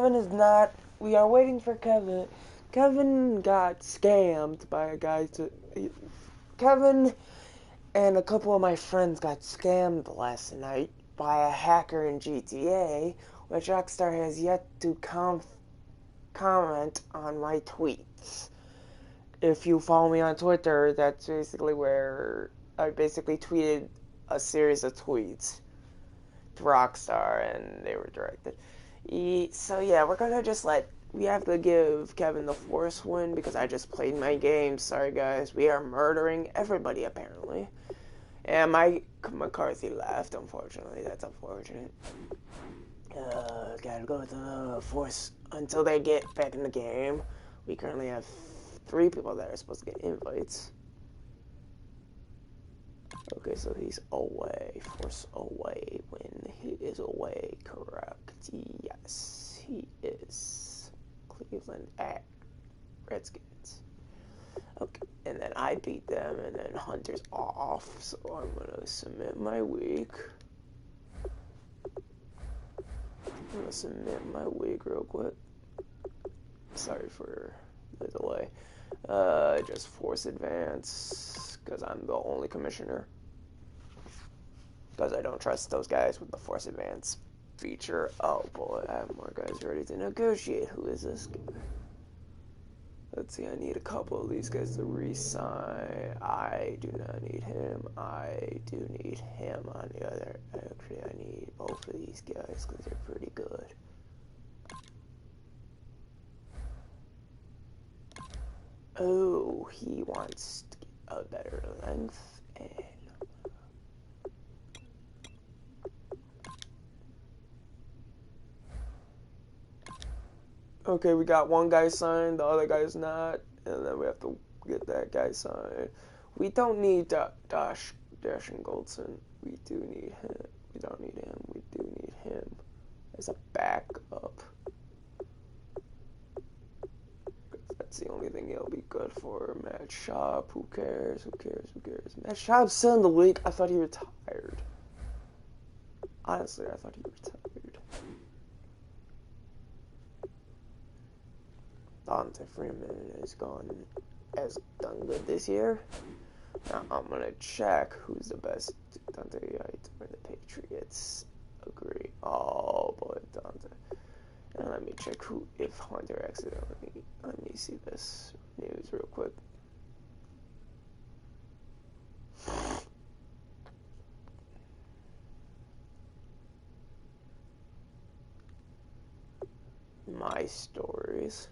Kevin is not. We are waiting for Kevin. Kevin got scammed by a guy Kevin and a couple of my friends got scammed last night by a hacker in GTA, which Rockstar has yet to comment on my tweets. If you follow me on Twitter, that's basically where I basically tweeted a series of tweets to Rockstar, and they were directed. So yeah, we're gonna just we have to give Kevin the force win because I just played my game. Sorry guys, we are murdering everybody apparently. And Mike McCarthy left, unfortunately. That's unfortunate. Gotta go with the force until they get back in the game. We currently have 3 people that are supposed to get invites. Okay, so he's away. Force away when he is away. Correct. Yes, he is. Cleveland at Redskins. Okay, and then I beat them, and then Hunter's off, so I'm gonna submit my week. I'm gonna submit my week real quick. Sorry for the delay. Just force advance, because I'm the only commissioner. Because I don't trust those guys with the force advance feature. Oh boy, I have more guys ready to negotiate. Who is this guy? Let's see, I need a couple of these guys to re-sign. I do not need him. I do need him on the other. Actually, I need both of these guys because they're pretty good. Oh, he wants to get a better length. And okay, we got one guy signed, the other guy's not, and then we have to get that guy signed. We don't need Dash and Goldson. We do need him. We don't need him. We do need him as a backup. That's the only thing he'll be good for. Matt Schaub, who cares? Who cares? Who cares? Matt Schaub's still in the league. I thought he retired. Honestly, I thought he retired. Dante Freeman has done good this year. Now I'm gonna check who's the best. Dante or the Patriots. Agree. Oh boy, Dante. And let me check if Hunter accidentally. Let me see this news real quick. My stories.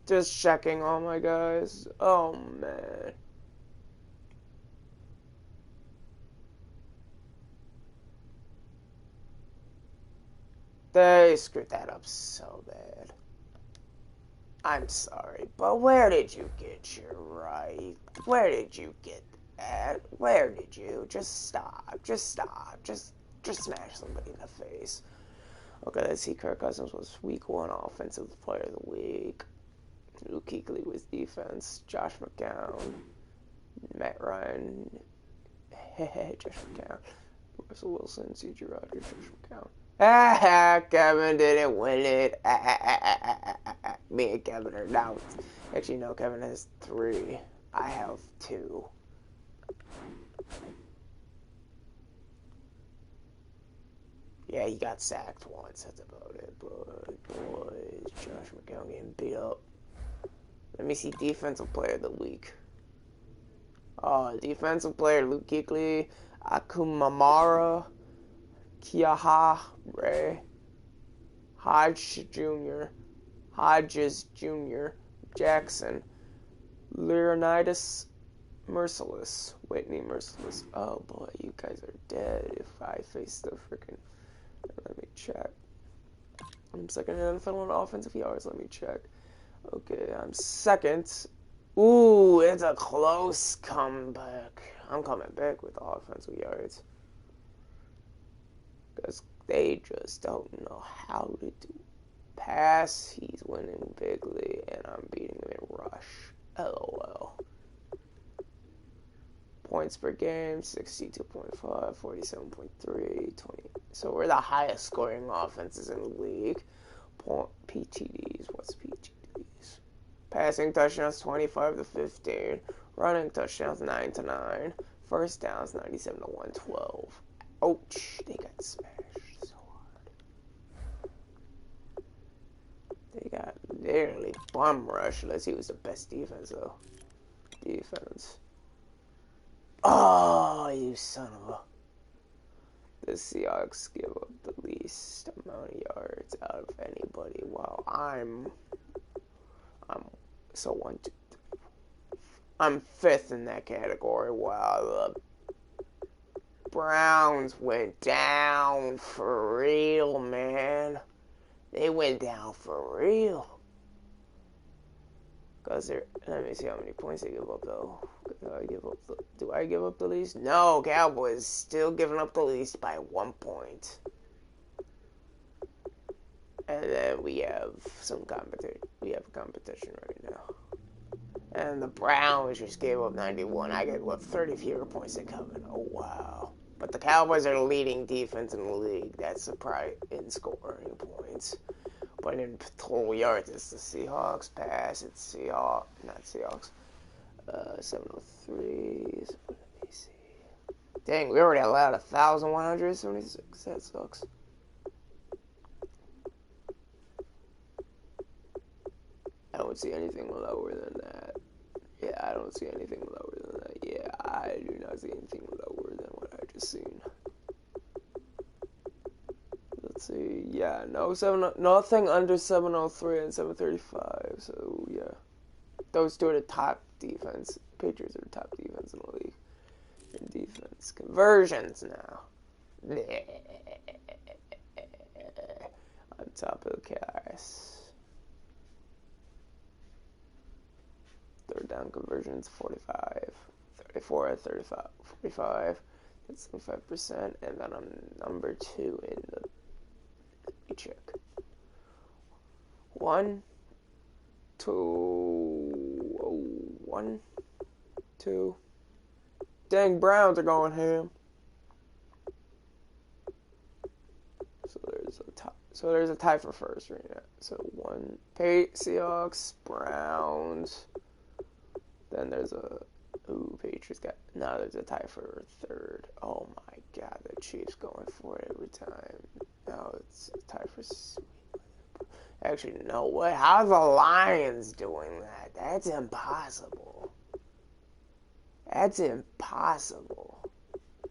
Just checking all my guys. Oh man. They screwed that up so bad. I'm sorry, but where did you get your right? Where did you get that? Where did you? Just stop. Just stop. Just smash somebody in the face. Okay, let's see. Kirk Cousins was week 1 offensive player of the week. Luke Kuechly was defense. Josh McCown. Matt Ryan. Josh McCown. Russell Wilson. C.J. Rogers. Josh McCown. Kevin didn't win it. Me and Kevin are down. Actually, no, Kevin has 3. I have 2. Yeah, he got sacked once. That's about it. But, boys, Josh McCown getting beat up. Let me see defensive player of the week. Oh, defensive player, Luke Kuechly, Akumamara, Kiaha Ray, Hodges Jr., Jackson, Leonidas Merciless, Whitney Merciless. Oh boy, you guys are dead if I face the freaking. Let me check. I'm second in NFL on offensive yards. Let me check. Okay, I'm second. Ooh, it's a close comeback. I'm coming back with the offensive yards. Because they just don't know how to do pass. He's winning bigly, and I'm beating him in rush. LOL. Points per game, 62.5, 47.3, 20. So we're the highest scoring offenses in the league. PTDs, what's PTDs? Passing touchdowns, 25 to 15. Running touchdowns, 9 to 9. First downs, 97 to 112. Ouch, they got smashed so hard. They got literally bum rushed. Let's see who's the best defense, though. Defense. Oh, you son of a... The Seahawks give up the least amount of yards out of anybody. While I'm so 1, 2, 3, 4. I'm fifth in that category. While the Browns went down for real, man. They went down for real. Cause let me see how many points they give up though. Do I give up the least? No, Cowboys still giving up the least by 1 point. And then we have some competition. We have competition right now. And the Browns just gave up 91. I gave up 30 fewer points than Coven. Oh wow! But the Cowboys are the leading defense in the league. That's surprising in scoring points. But in total yards, it's the Seahawks pass. It's not Seahawks. 703. Let me see. Dang, we already allowed 1,176. That sucks. I don't see anything lower than that. Yeah, I don't see anything lower than that. Yeah, I do not see anything lower than what I just seen. Let's see. Yeah, nothing under 703 and 735. So yeah, those two are the top defense. Patriots are the top defense in the league. In defense conversions now. On top of the cast. Third down conversions 45, 34, 35, 45. That's 75%, and then I'm number 2 in the. Let me check. 1, 2, oh, 1, 2. Dang, Browns are going ham. So there's a tie for first right now. So 1, Seahawks, Browns. Then there's Patriots got. Now there's a tie for third. Oh my God, the Chiefs going for it every time. Now it's a tie for. Actually, no way. How's the Lions doing that? That's impossible. That's impossible.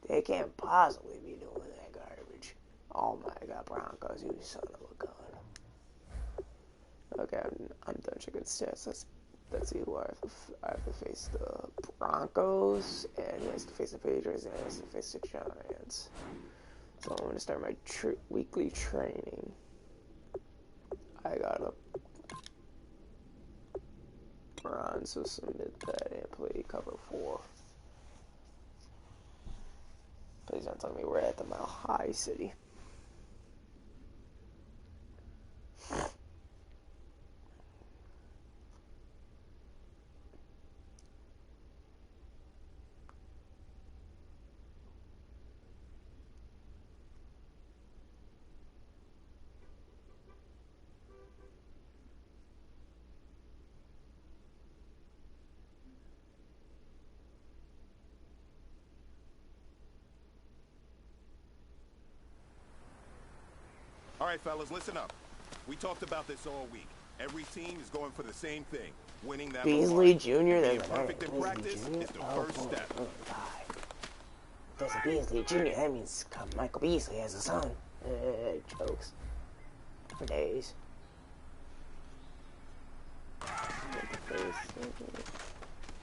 They can't possibly be doing that garbage. Oh my God, Broncos, you son of a gun. Okay, I'm done checking stats. Let's see who I have to face. The Broncos, and he has to face the Patriots, and he has to face the Giants. So I'm going to start my weekly training. I gotta run, so submit that and play cover 4. Please don't tell me we're at the Mile High City. All right, fellas, listen up. We talked about this all week. Every team is going for the same thing, winning that Beasley Jr. Being perfect in practice is the first step. There's a Beasley Jr. That means Michael Beasley has a son. Jokes. For days.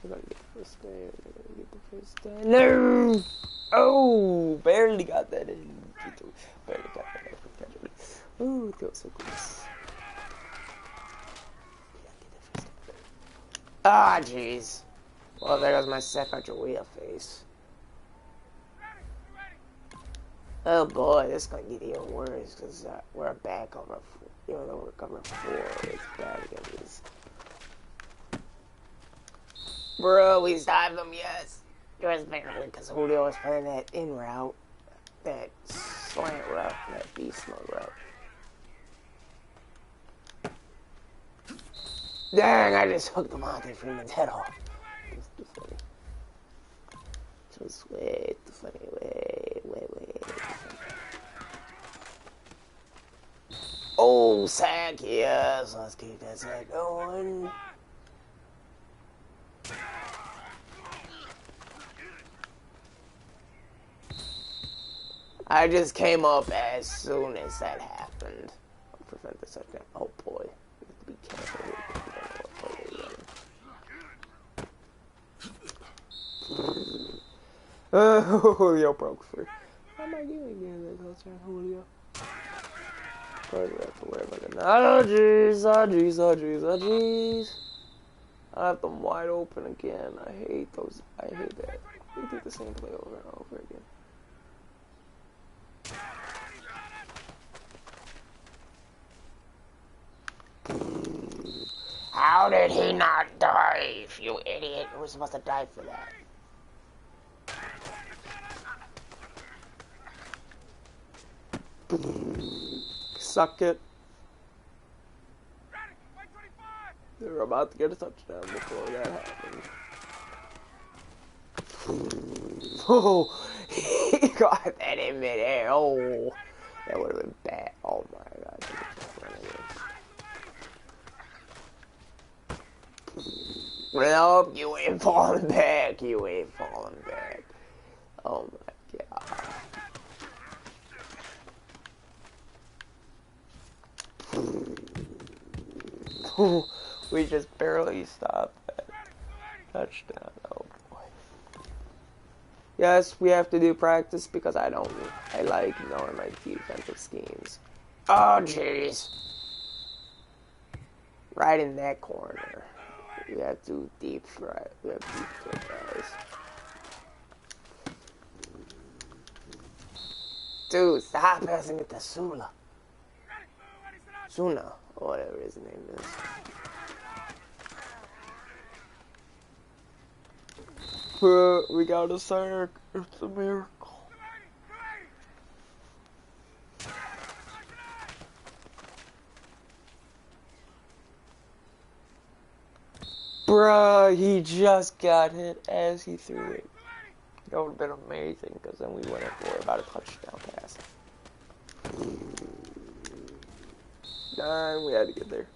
We're gonna get the first day. We're gonna get the first day. No! Oh! Barely got that in. Barely got that in. Ooh, that was so close. Ah, jeez. Well, there goes my Sacagawea face. Oh boy, this is gonna get even worse because we're back over 4. Even though we're covering 4, it's bad against this. Bro, we stopped him, yes. Just barely because Julio was playing that in route, that slant route, that beast mode route. Dang, I just hooked Devontae Freeman's head off. Just too funny. Just way too funny. Way. Oh, sack, yes. Let's keep that sack going. I just came up as soon as that happened. I'll prevent the second. Oh boy. We have to be careful here. Julio broke free. How am I doing again? That's Julio. Probably have to worry about it now. Oh jeez. I have them wide open again. I hate those. I hate that. We do the same play over and over again. How did he not dive, you idiot? You were supposed to die for that. Suck it. They were about to get a touchdown before that happened. Oh, he got that in midair. Oh, that would have been bad. Oh my god. Nope, you ain't falling back. You ain't falling back. Oh my god. We just barely stopped that touchdown. Oh boy. Yes, we have to do practice because I like knowing my defensive schemes. Oh jeez. Right in that corner. We have two deep right. We have deep threat guys. Dude, stop passing it to Sula. Suna, or whatever his name is. We got a sack. It's a miracle. Bruh, he just got hit as he threw it. That would have been amazing, because then we went for about a touchdown pass. Darn, we had to get there.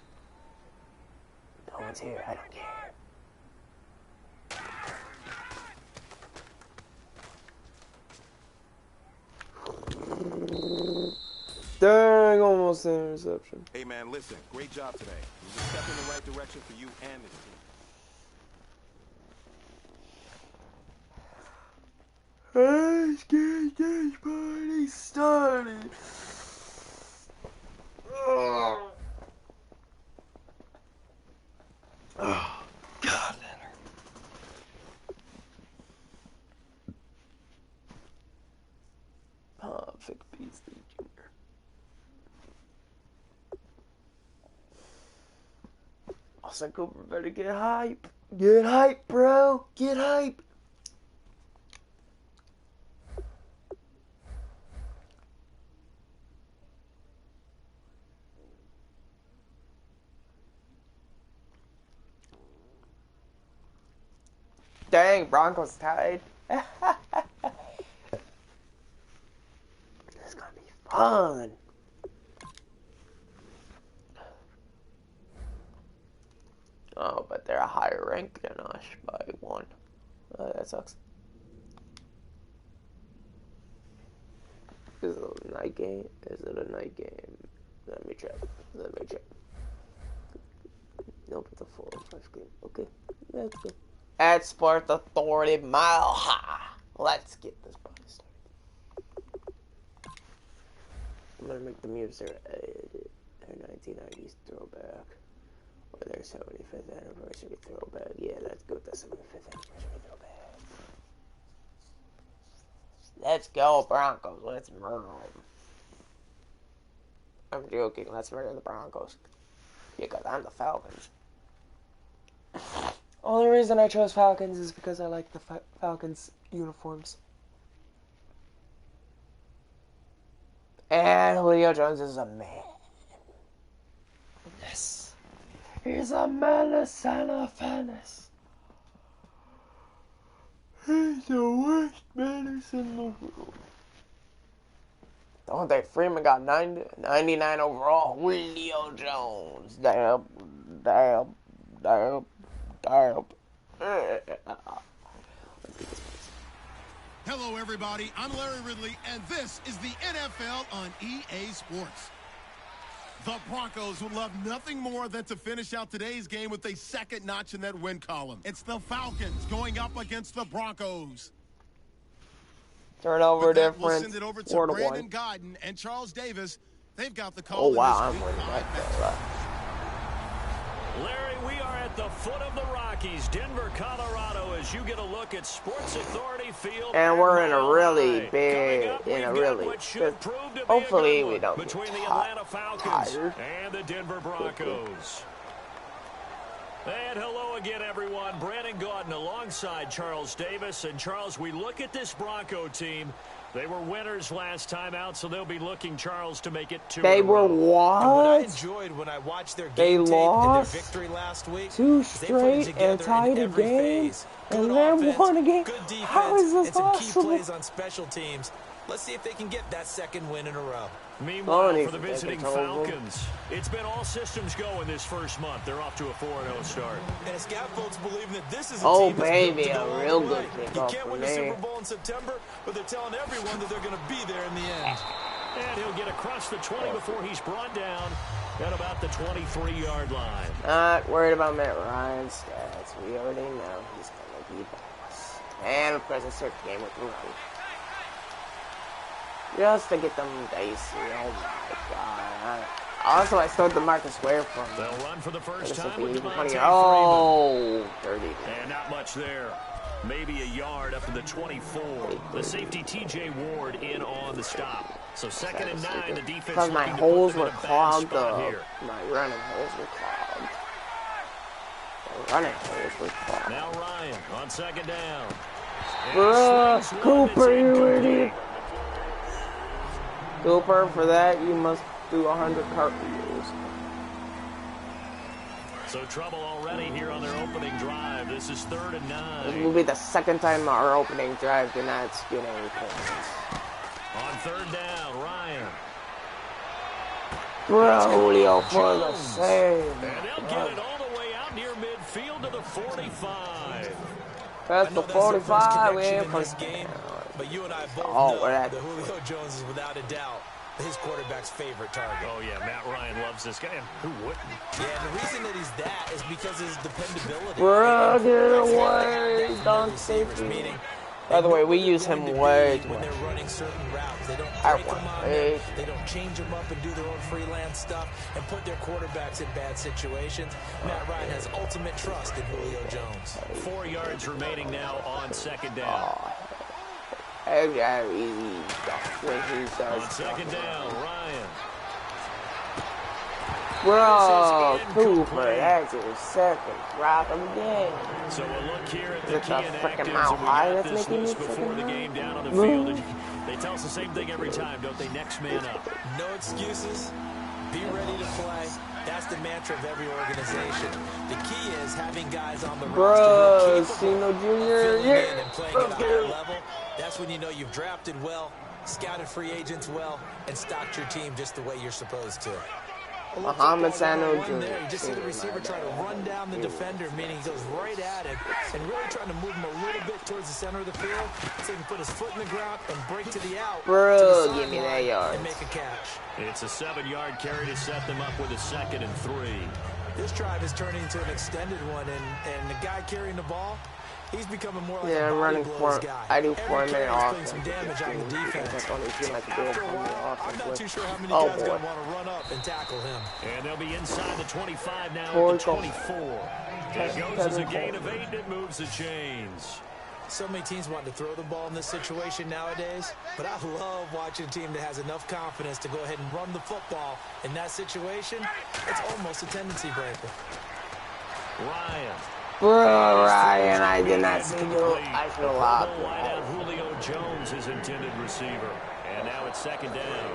No one's here, I don't care. Dang, almost an interception. Hey man, listen, great job today. It was a step in the right direction for you and this team. Let's get this party started. Oh, God, that hurt. Vic Beasley Jr. Austin Cooper better get hype. Get hype, bro. Get hype. Dang, Broncos tied. This is gonna be fun. Oh, but they're a higher rank than us by 1. That sucks. Is it a night game? Is it a night game? Let me check. Nope, it's a 4-5 game. Okay, that's good. At Sports Authority Mile High. Let's get this party started. I'm gonna make the music their 1990s throwback. Or their 75th anniversary throwback. Yeah, let's go with the 75th anniversary throwback. Let's go, Broncos. Let's murder them. I'm joking. Let's murder the Broncos. Because I'm the Falcons. Only reason I chose Falcons is because I like the Falcons uniforms. And Julio Jones is a man. Yes. He's a menace and a menace. He's the worst menace in the world. Don't they? Freeman got 99 overall. Julio Jones. Damn. Hello, everybody. I'm Larry Ridley, and this is the NFL on EA Sports. The Broncos would love nothing more than to finish out today's game with a second notch in that win column. It's the Falcons going up against the Broncos. Turnover difference. We'll send it over to 4-1. Brandon Godden and Charles Davis. They've got the call. Oh wow, I'm winning that. Larry, we are at the foot of the Rockies, Denver, Colorado, as you get a look at Sports Authority Field. And we're in a really big, hopefully we don't between get the Atlanta Falcons tired. and the Denver Broncos. And hello again, everyone. Brandon Gaudin alongside Charles Davis. And, Charles, we look at this Bronco team. They were winners last time out, so they'll be looking, Charles, to make it 2 They in a were row. what? And what I enjoyed when I watched their game tape and their victory last week, 2 they put it straight and together tied in a every game, phase. and Good then offense, won a game. good defense, How is this and some possible? key plays on special teams. Let's see if they can get that second win in a row. Meanwhile, for the visiting Falcons, it's been all systems go in this first month. They're off to a 4-0 start. And scout folks believe that this is a team that's baby, built to a go real all the good way. kickoff You can't for win the me. Super Bowl in September, but they're telling everyone that they're going to be there in the end. And he'll get across the 20 before he's brought down at about the 23-yard line. Not worried about Matt Ryan's stats. We already know he's going to be boss. And, of course, I start the game with the run. Just to get them dicey. Oh, my God. Also, I stole DeMarcus Ware from They'll run for the first time be with even Devontae funnier. Freeman. 30. And not much there. Maybe a yard up to the 24. The safety T.J. Ward in on the stop. So 2nd and 9, the defense Because my looking to holes put them were in a bad clogged spot up. here. My running holes were clogged. My running holes were clogged. Now Ryan on 2nd down. Bruh, Cooper, you idiot. Cooper, for that, you must do 100 cartwheels. So trouble already here on their opening drive. This is 3rd and 9. This will be the second time our opening drive did not get any points. On 3rd down, Ryan. Bro, Julio for the save. And they'll get it all the way out near midfield to the 45. That's the 45. We ain't in for this game, but you and I both Oh, know we're at- that Julio Jones is without a doubt his quarterback's favorite target. Oh, yeah, Matt Ryan loves this guy. And who wouldn't? Yeah, and the reason that he's that is because of his dependability. Bro, get They away. have Don't receivers, safety. meaning By the way, we they know use what him they're going way to too do when much. they're running certain routes. They don't I break them want on them. it. They don't change them up and do their own freelance stuff and put their quarterbacks in bad situations. Matt Ryan has ultimate trust in Julio Jones. 4 yards remaining now on 2nd down. When he On does 2nd down, Ryan. Bro, This is Cooper, incomplete. that's his second drop of the game. So we'll look here at Is the it key the inactives, frickin' and Mile we High got that's this making list me before the frickin' game down on the move? field. And they tell us the same thing every time, don't they? Next man up. No excuses. Be ready to play. That's the mantra of every organization. The key is having guys on the Bro, roster who are capable Sino of Jr., filling yeah. in and playing at a higher level. That's when you know you've drafted well, scouted free agents well, and stocked your team just the way you're supposed to. Muhammad Sano Jr. There, you just see the receiver try to run down the defender, meaning he goes right at it, and really trying to move him a little bit towards the center of the field so he can put his foot in the ground and break to the out. Bro, to the give me that sideline yard. and make a catch. It's a 7-yard carry to set them up with a 2nd and 3. This drive is turning into an extended one, and the guy carrying the ball, he's becoming more like a I'm running body blows for. guy. I do Every 4 minute carry is offense. putting some damage on the defense. After After a while, I'm not too sure how many Oh, guys boy. going to want to run up and tackle him. And they'll be inside the 25 now Four at the 24. It goes as a gain of 8, and it moves the chains. So many teams want to throw the ball in this situation nowadays, but I love watching a team that has enough confidence to go ahead and run the football. In that situation, it's almost a tendency breaker. Ryan. Bro, Ryan, I did not see you. I feel a lot. Wideout Julio Jones, his intended receiver. And now it's 2nd down.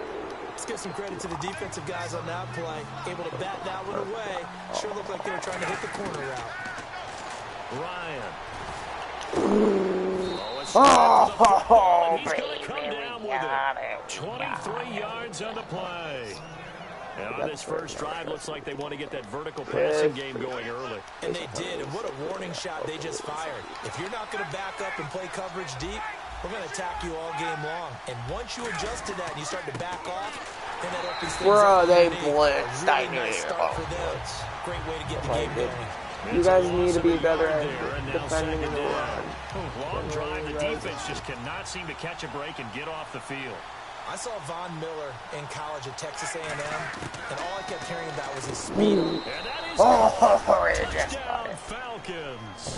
Let's give some credit to the defensive guys on that play. Able to bat that one away. Sure looked like they were trying to hit the corner route. Ryan. Oh, he's going to come down with it. 23 yards on the play. And on this first drive, looks like they want to get that vertical passing game going early. And they did, and what a warning shot they just fired. If you're not going to back up and play coverage deep, we're going to attack you all game long. And once you adjust to that and you start to back off, then that opens things up. They A blitzed. really nice start for them. Great way to get the game going. You guys need to be better at defending the run. Long drive, the defense just cannot seem to catch a break and get off the field. I saw Von Miller in college at Texas A&M, and all I kept hearing about was his speed. And that is touchdown Falcons.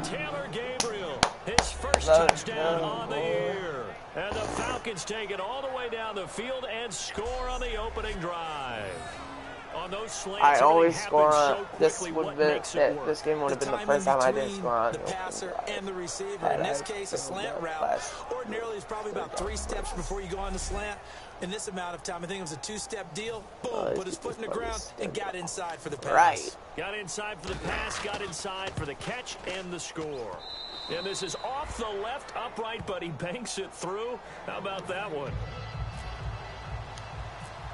Taylor Gabriel, his first touchdown on the year. And the Falcons take it all the way down the field and score on the opening drive. On those slants, I always score on so this quickly, would what be makes it work? this game would have been the first time I didn't score on the passer and the receiver. In this case, a slant route ordinarily is probably about 3 steps before you go on the slant. In this amount of time, I think it was a 2-step deal. Boom, put his foot in the ground and got inside for the pass. Right. Got inside for the pass, got inside for the catch and the score. And this is off the left upright, but he banks it through. How about that one?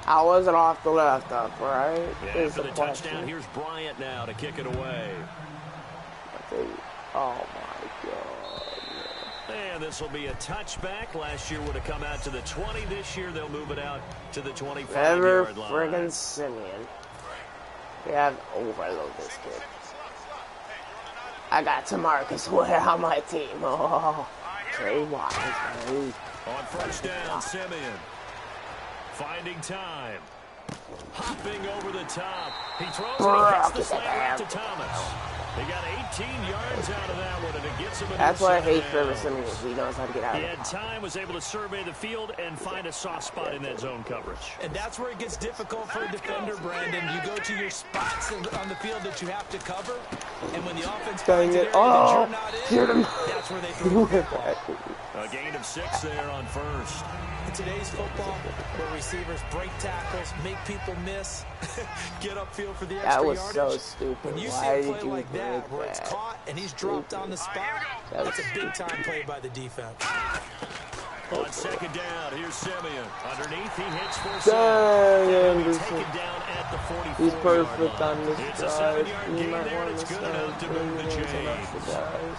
I wasn't off the left upright. Yeah, after the touchdown, here's Bryant now to kick it away. Oh my God. And this will be a touchback. Last year would have come out to the 20. This year they'll move it out to the 25-yard line. Friggin' Simeon. We have overload this kid. I got Tamarcus Ware on my team. Oh, Trey Wise. On first down, Simeon. Finding time. Hopping over the top. He throws and he hits the slant route to Thomas. He got 18 yards out of that one, and it gets him a That's why I hate Trevor Simeon. He knows how to get out of it. He had time, was able to survey the field and find a soft spot in that zone coverage. And that's where it gets difficult for a defender, Brandon. You go to your spots on the field that you have to cover, and when the offense finds an area that you're not in, that's where they throw the football. A gain of 6 there on first. In today's football, where receivers break tackles, make people miss, get upfield for the extra yardage. That was so stupid. When you see a play like that, where it's caught and he's dropped on the spot, that's a big-time play by the defense. On second down, here's Simeon. Underneath, he hits for Taken down at the 44. He's perfect on this It's a drive. 7-yard He gain might there, and want it's to good enough to move the chains.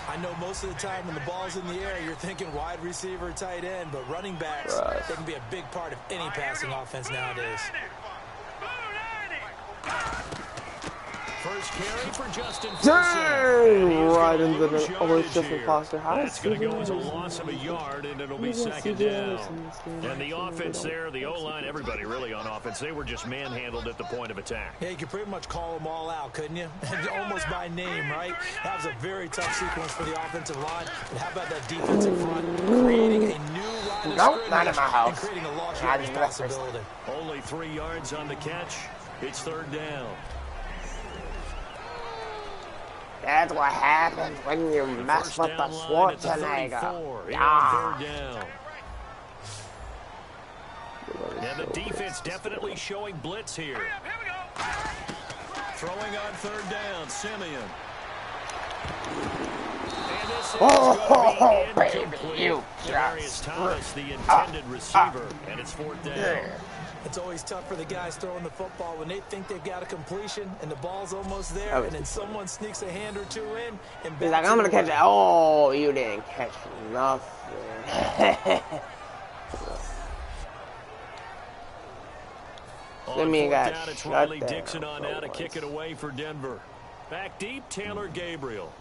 I know most of the time when the ball's in the air, you're thinking wide receiver, tight end, but running backs, they can be a big part of any passing offense nowadays. First carry for Justin. Dang! Right into the almost Justin Foster. How That's going to go as a loss of a yard, and it'll be second down. And the offense there, the O-line, everybody really on offense, they were just manhandled at the point of attack. Yeah, you could pretty much call them all out, couldn't you? Almost by name, right? That was a very tough sequence for the offensive line. But how about that defensive front creating a new line of scrimmage and creating a lost yardage possibility? Only 3 yards on the catch. It's third down. That's what happens when you mess with the Schwarzenegger. Yeah. And the defense definitely showing blitz here. Throwing on third down, Simeon. And this is going to be incomplete. Demarius Thomas, the intended receiver, and it's fourth down. It's always tough for the guys throwing the football when they think they've got a completion and the ball's almost there, and then someone sneaks a hand or two in. And he's like, I'm going to catch it. Oh, you didn't catch nothing. On fourth down, it's Riley Dixon on now to kick it away for Denver. Back deep, Taylor Gabriel.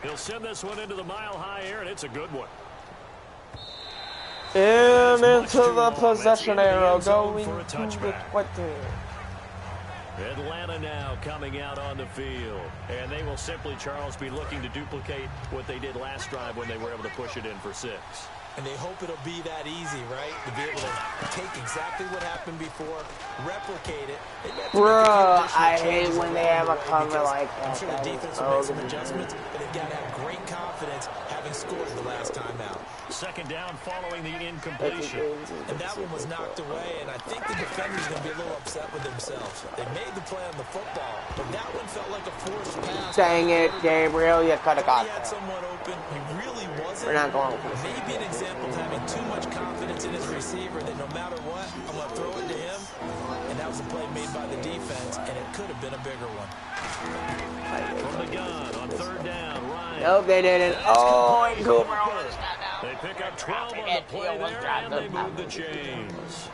He'll send this one into the mile-high air, and it's a good one. And into the possession arrow, going to the 20. Atlanta now coming out on the field. And they will simply, Charles, be looking to duplicate what they did last drive when they were able to push it in for 6. And they hope it'll be that easy, right? To be able to take exactly what happened before, replicate it. Bruh, I hate when they have a cover like that. I'm sure the defense will make some adjustments, but they've got to have great confidence having scored the last time out. Second down following the incompletion. And that one was knocked away, and I think the defender's going to be a little upset with themselves. They made the play on the football, but that one felt like a forced pass. Dang it, Gabriel, you could have got He had that. someone open. He really wasn't. We're not going for Maybe an example of having too much confidence in his receiver that no matter what, I'm going to throw it to him. And that was a play made by the defense, and it could have been a bigger one. From the gun on third down, Ryan. Nope, they didn't. Oh, and Cooper almost got that. They pick up 12 on the play there, and they move the chains.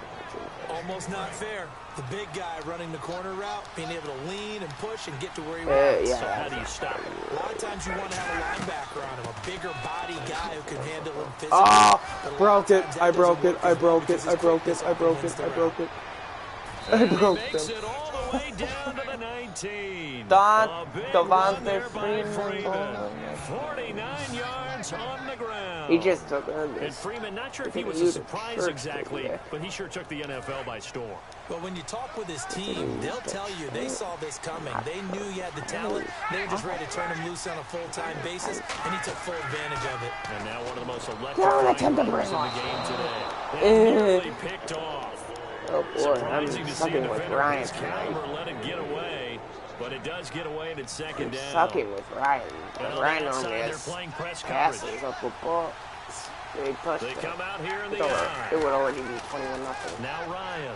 Almost not fair. The big guy running the corner route, being able to lean and push and get to where he wants. So how do you stop it? A lot of times you want to have a linebacker on him, a bigger body guy who can handle him physically. Oh, broke it. I broke it. I broke it. I broke it. I broke it. I broke it. I broke Makes them. it all the way down to the 19. Devontae Freeman. 49 yards on the ground. He just took And this. Freeman, not sure if he was a surprise exactly, but he sure took the NFL by storm. But when you talk with his team, they'll tell you they saw this coming. They knew he had the talent. They were just ready to turn him loose on a full-time basis, and he took full advantage of it. And now one of the most electrifying plays in the game today. And nearly picked off. Oh boy, I'm Surprising to see a sucking with defender Ryan of his tonight. caliber let it get away, but it does get away and it's second down. Sucking with Ryan. And on Ryan the normally outside, has they're playing press coverage. passes of football. Big They come out here in the It eye. would already be 21-0. Now Ryan.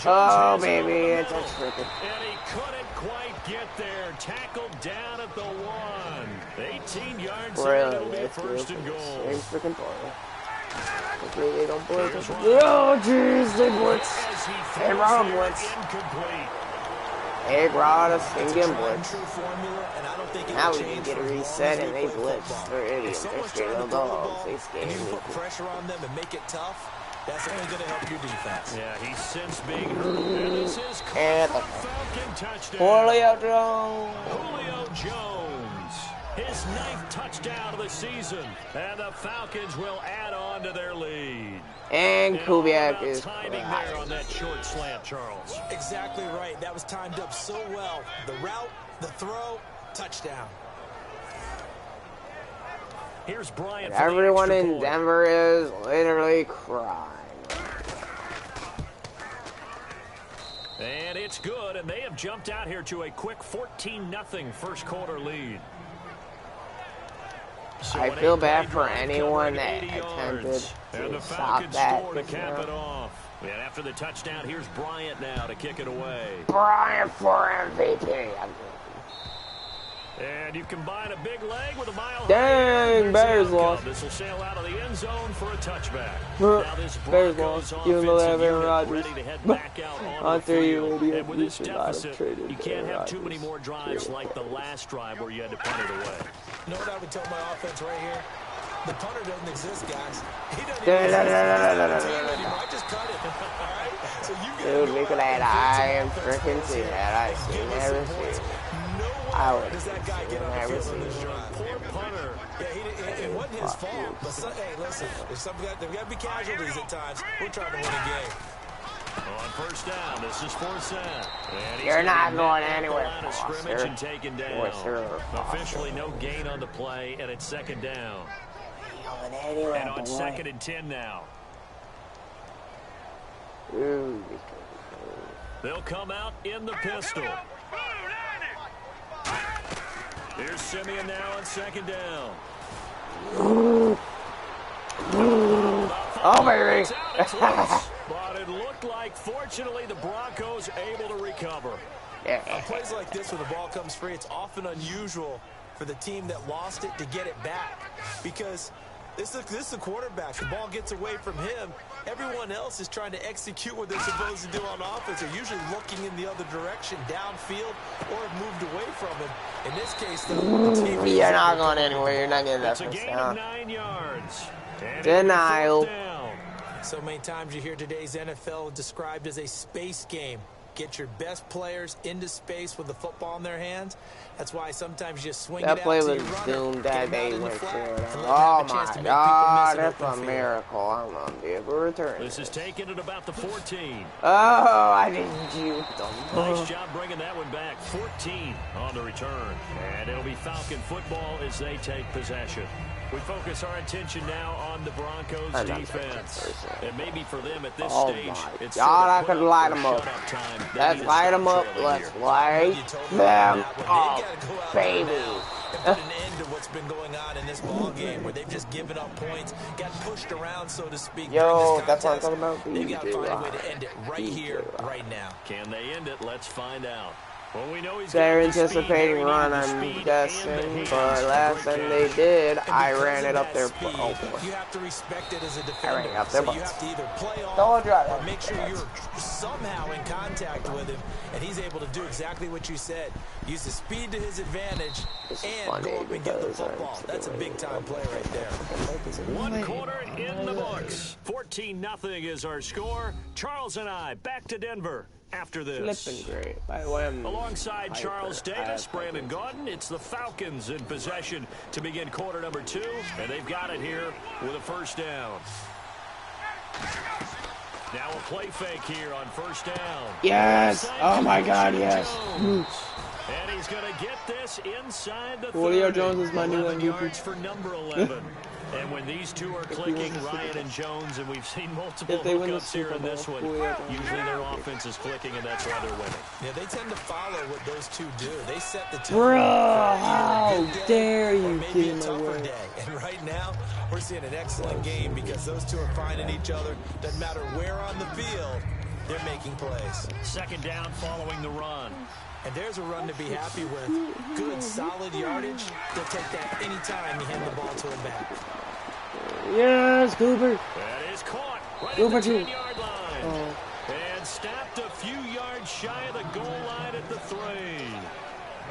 Oh, baby, it's a freaking. And he couldn't quite get there. Tackled down at the 1. 18 yards there. It'll be a first and goal. Same freaking ball. Hopefully they don't blitz. Oh, jeez, they blitz. Hey, Ron blitz. Incomplete. Hey, Rod, a stinking blitz. True formula, and I don't think it Now will we can change get a for as long reset as and they play blitz. football. They're If idiots. They're someone's scared trying of to throw the dogs. ball, They and scared you me. put pressure on them and make it tough, that's only going to help your defense. Yeah, he's since being hurt. And this is And the Falcon touchdown. Julio Jones. Julio Jones. His 9th touchdown of the season. And the Falcons will add on to their lead. And all Kubiak about is timing there on that short slant, Charles. Exactly right. That was timed up so well. The route, the throw, touchdown. Here's Bryant for Everyone the extra in point. Denver is literally crying. And it's good, and they have jumped out here to a quick 14-0 first quarter lead. So I an feel 8-play bad for drive anyone covering that 80 attempted yards. And to the stop Falcons that. score to cap it off. And after the touchdown, here's Bryant now to kick it away. Bryant for MVP. And you combine a big leg with a mile Dang, Bears lost. This will sail out of the end zone for a touchback. Huh, Now this Bears Broncos lost, even though they have Aaron offensive unit Rodgers. ready to head back out on On the 3 field. idiot, And with you this should not have deficit, traded you can't Aaron have too many Rodgers. more drives like the last drive where you had to punt it away. You know what I would tell my offense right here? The punter doesn't exist, guys. He doesn't Da, even da, exist. da, da, da, He's not da, on the team da, da. anymore. I just cut it. All right? So you gotta Dude, go we out could have and had get I am some freaking offense see here that. I and see give us never some points. seen. No I way would does that guy get on the never field on seen. this drive. Poor punter. Yeah, it wasn't his fault. But hey, listen, if there's got to be casualties at times. We're trying to win a game. On first down, this is Forsett. And he's You're not gonna going net at the anywhere, line of scrimmage Foster. and taken down. Foster. Officially no gain on the play, and it's second down. Going anywhere, And on boy. second and 10 now. Ooh, They'll come out in the pistol. Here's Simeon now on second down. oh, baby. It's out, it's loose. But it looked like, fortunately, the Broncos able to recover. On plays like this where the ball comes free, it's often unusual for the team that lost it to get it back. Because This is a quarterback. The ball gets away from him. Everyone else is trying to execute what they're supposed to do on offense. They're usually looking in the other direction, downfield, or have moved away from him. In this case, though, you're not going anywhere. You're not getting that first down. 9 yards. Denial. So many times you hear today's NFL described as a space game. Get your best players into space with the football in their hands. That's why sometimes you swing it out to your runner. That play was doomed that they went for it. Oh my God, that's a miracle. I'm going to be able to return. This is taken at about the 14. Oh, I didn't juke them. Nice job bringing that one back. 14 on the return. And it'll be Falcon football as they take possession. We focus our attention now on the Broncos defense. And maybe for them at this stage, it's God, I could light them up. Let's light them up. Let's light them up, baby. Put an end to what's been going on in this ball game where they've just given up points, got pushed around, so to speak. Yo, that's what I'm talking about. They've got to find a way to end it right here, right now. Can they end it? Let's find out. Well, we know they're anticipating run, I'm guessing, but last time they did, I ran it up their butt. Oh, boy. You have to respect it as a defender. I ran it up their butt. You have to either play off or make sure you're somehow in contact with him, and he's able to do exactly what you said. Use the speed to his advantage and go up and get the football. That's a big-time play right there. 1 quarter in the books. 14-0 is our score. Charles and I back to Denver after this. Flipping great. By the way, alongside Charles Davis, Brandon Gaudin, it's the Falcons in possession to begin quarter number 2, and they've got it here with a first down. Now a play fake here on first down. Yes! Oh my God, yes. And he's going to get this inside the 30. Julio Jones is my new yards for number 11. And when these two are clicking, Ryan and Jones, and we've seen multiple hookups here in this one, usually their offense is clicking, and that's why they're winning. Yeah, they tend to follow what those two do. They set the tone. Bro, how dare you maybe a tougher day. And right now, we're seeing an excellent game because those two are finding each other. Doesn't matter where on the field, they're making plays. Second down following the run. And there's a run to be happy with. Good, solid yardage. They'll take that anytime you hand the ball to him back. Yes, Cooper. That is caught right Cooper at the 10-yard line. And stopped a few yards shy of the goal line at the 3.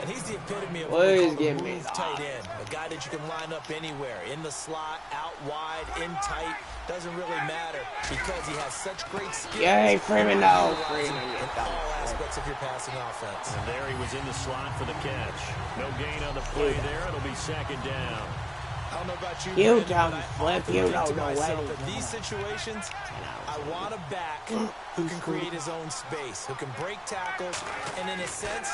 And he's the epitome of what we call a move tight end. A guy that you can line up anywhere. In the slot, out wide, in tight. Doesn't really matter because he has such great skills. Yay, Freeman, no. Freeman, in all aspects of your passing offense. And there he was in the slot for the catch. No gain on the play there. It'll be second down. I don't know about you. You don't flip. You don't know what. In these situations, I want a back who can create his own space, who can break tackles, and in a sense,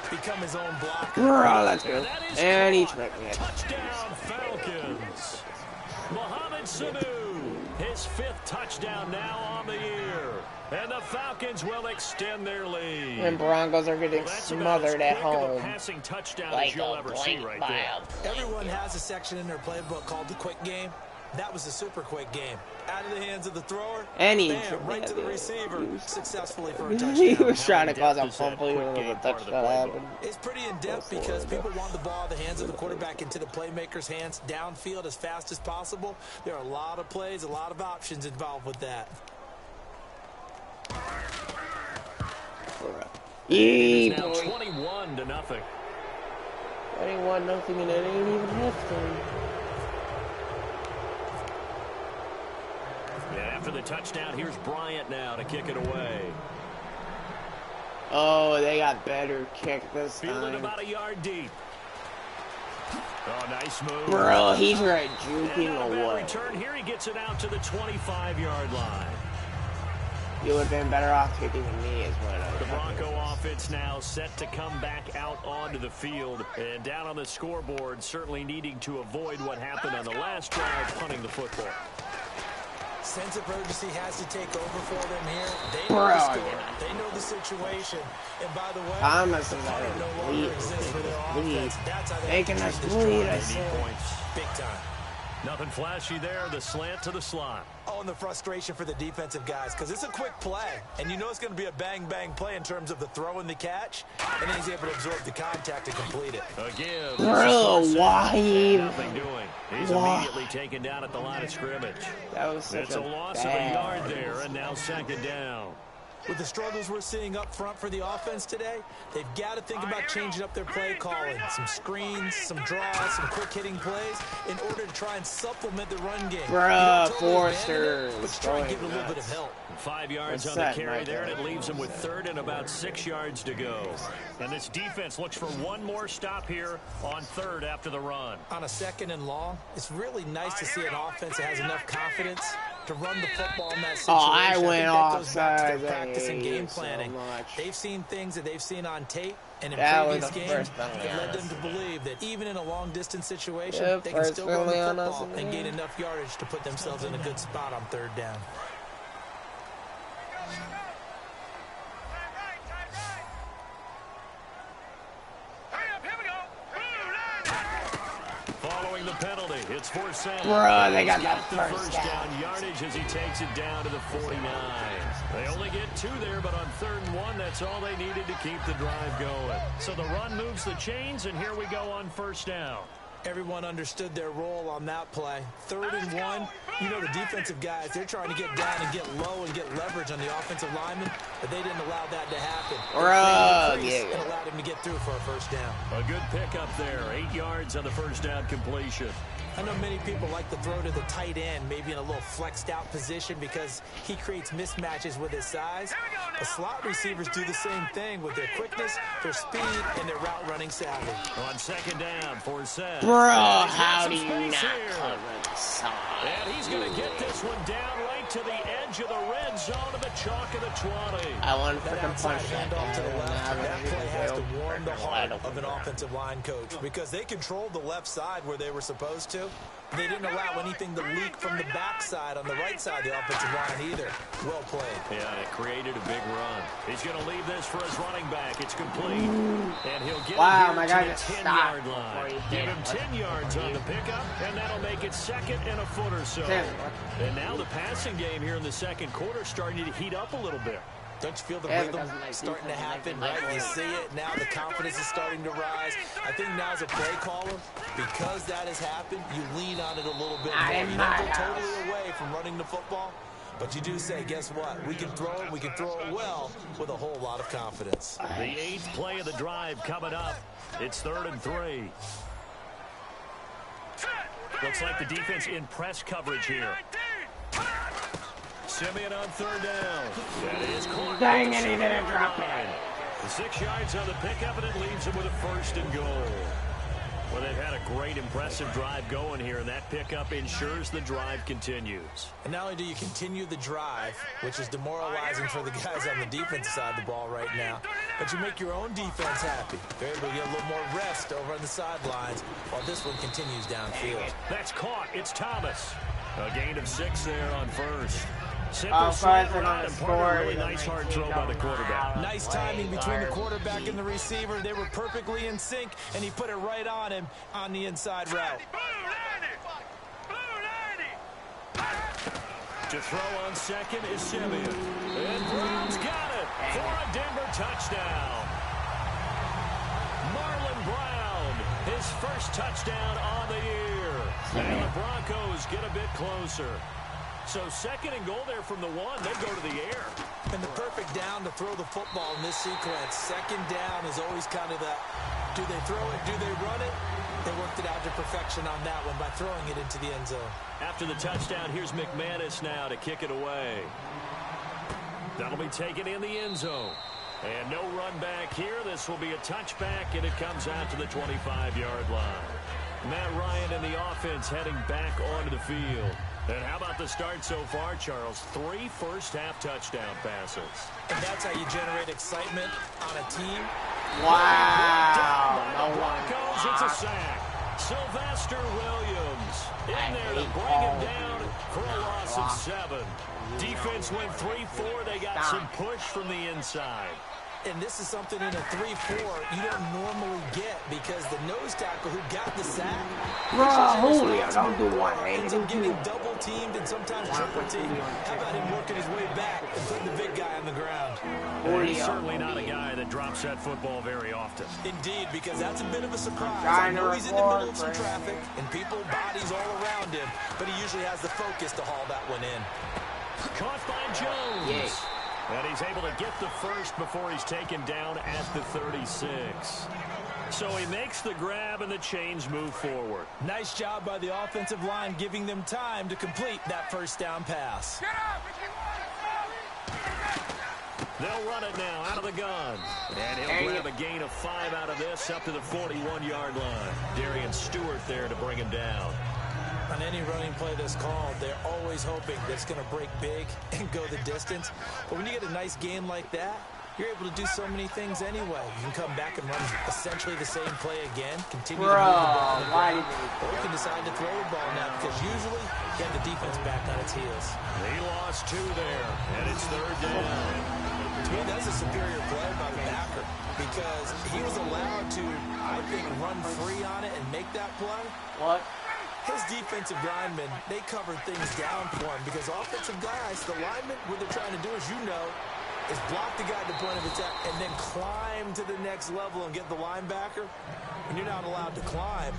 become his own blocker. Bro, let's go. And he's making it. Touchdown, Falcons. Mohamed Sanu, his 5th touchdown now on the year. And the Falcons will extend their lead. And Broncos are getting smothered at home. Passing touchdown like you'll ever see right there. Everyone has a section in their playbook called the quick game. That was a super quick game. Out of the hands of the thrower, bam, right to the receiver, successfully for a touchdown. He was trying to cause a fumble when the touchdown happened. It's pretty in-depth because people want the ball in the hands of the quarterback into the playmaker's hands downfield as fast as possible. There are a lot of plays, a lot of options involved with that. It's now 21-0. 21-0, and it ain't even halftime. After the touchdown, here's Bryant now to kick it away. Oh, they got better kick this time. Fielded about a yard deep. Oh, nice move. Bro, he's right juking away. Return here, he gets it out to the 25-yard line. You would have been better off kicking than me as well. The Bronco offense now set to come back out onto the field. And down on the scoreboard, certainly needing to avoid what happened on the last drive, punting the football. Sense of urgency has to take over for them here. They know the score. They know the situation. And by the way, Thomas is no longer exists for their offense. That's how they making us bleed, I said. Big time. Nothing flashy there. The slant to the slot. Oh, knowing the frustration for the defensive guys because it's a quick play, and you know it's going to be a bang-bang play in terms of the throw and the catch, and then he's able to absorb the contact and complete it. Again, why? nothing doing. He's immediately taken down at the line of scrimmage. That was such a loss of a yard there, and now second down. With the struggles we're seeing up front for the offense today, they've got to think about changing up their play calling. Some screens, some draws, some quick-hitting plays in order to try and supplement the run game. Bruh, Forster. But try and give it a little bit of help. 5 yards on the carry there, and it leaves him with third and about 6 yards to go. And this defense looks for one more stop here on third after the run. On a second and long, it's really nice to see an offense that has enough confidence to run the football in that situation. Oh, I went offside. Practice and game planning. They've seen things that they've seen on tape, and in that previous games, it led them to believe that even in a long-distance situation, they can still run the football and gain enough yardage to put themselves in a good spot on third down. Following the penalty, it's for Sam. Bruh, they got that first down yardage as he takes it down to the 49. They only get 2 there, but on 3rd and 1, that's all they needed to keep the drive going. So the run moves the chains, and here we go on first down. Everyone understood their role on that play. 3rd and 1, you know the defensive guys, they're trying to get down and get low and get leverage on the offensive lineman, but they didn't allow that to happen. And allowed him to get through for a first down. A good pickup there, 8 yards on the first down completion. I know many people like to throw to the tight end, maybe in a little flexed out position because he creates mismatches with his size. But slot receivers do the same thing with their quickness, their speed, and their route running savvy. On second down for Seth. Bro, how do you not cover the side? And he's going to get this one down right to the edge of the red zone of the chalk of the 20. I want to freaking punch handoff to the left. That play has to warm the heart of an offensive line coach because they controlled the left side where they were supposed to. They didn't allow anything to leak from the backside on the right side of the offensive line either. Well played. Yeah, and it created a big run. He's going to leave this for his running back. It's complete. And he'll get it here to the 10-yard line. Give him 10 yards on the pickup, and that'll make it second and a foot or so. And now the passing game here in the second quarter starting to heat up a little bit. Don't you feel the rhythm starting to happen, right? You see it. Now the confidence is starting to rise. I think now as a play caller, because that has happened, you lean on it a little bit more. You don't go totally away from running the football, but you do say, guess what? We can throw it. We can throw it well with a whole lot of confidence. The 8th play of the drive coming up. It's 3rd and 3. Looks like the defense in press coverage here. Simeon on 3rd down. That is caught. Dang it, he didn't drop it. 6 yards on the pickup, and it leaves him with a 1st and goal. Well, they've had a great, impressive drive going here, and that pickup ensures the drive continues. And not only do you continue the drive, which is demoralizing for the guys on the defensive side of the ball right now, but you make your own defense happy. They're able to get a little more rest over on the sidelines while this one continues downfield. That's caught. It's Thomas. A gain of 6 there on 1st. Simple slant route and part of a really nice hard throw by the quarterback. Nice timing between the quarterback and the receiver. They were perfectly in sync, and he put it right on him on the inside route. To throw on second is Simeon. And Brown's got it for a Denver touchdown. Marlon Brown, his first touchdown on the year. And the Broncos get a bit closer. So 2nd and goal there from the 1. They go to the air. And the perfect down to throw the football in this sequence. 2nd down is always kind of that, do they throw it, do they run it? They worked it out to perfection on that one by throwing it into the end zone. After the touchdown, here's McManus now to kick it away. That'll be taken in the end zone. And no run back here. This will be a touchback, and it comes out to the 25-yard line. Matt Ryan and the offense heading back onto the field. And how about the start so far, Charles? 3 first-half touchdown passes. And that's how you generate excitement on a team. Wow. The Broncos, it's a sack. Sylvester Williams in there to bring him down for a loss of 7. Defense went 3-4. They got some push from the inside. And this is something in a 3-4 you don't normally get because the nose tackle who got the sack, Julio, don't do one. ends up getting double teamed and sometimes triple teamed. How about him working his way back and putting the big guy on the ground? He's certainly not a guy that drops that football very often. Indeed, because that's a bit of a surprise. I know he's in the middle of some traffic and people, bodies all around him, but he usually has the focus to haul that one in. Caught by Jones. Yes. And he's able to get the first before he's taken down at the 36. So he makes the grab and the chains move forward. Nice job by the offensive line giving them time to complete that first down pass. They'll run it now out of the gun. And he'll grab a gain of 5 out of this up to the 41-yard line. Darian Stewart there to bring him down. On any running play that's called, they're always hoping that it's going to break big and go the distance. But when you get a nice gain like that, you're able to do so many things anyway. You can come back and run essentially the same play again, continue to move the ball, or you can decide to throw the ball now because usually you have the defense back on its heels. He lost 2 there, and it's 3rd down. To me, that's a superior play by the backer because he was allowed to, I think, run free on it and make that play. What? His defensive linemen, they covered things down for him because offensive guys, the linemen, what they're trying to do, as you know, is block the guy at the point of attack and then climb to the next level and get the linebacker. When you're not allowed to climb,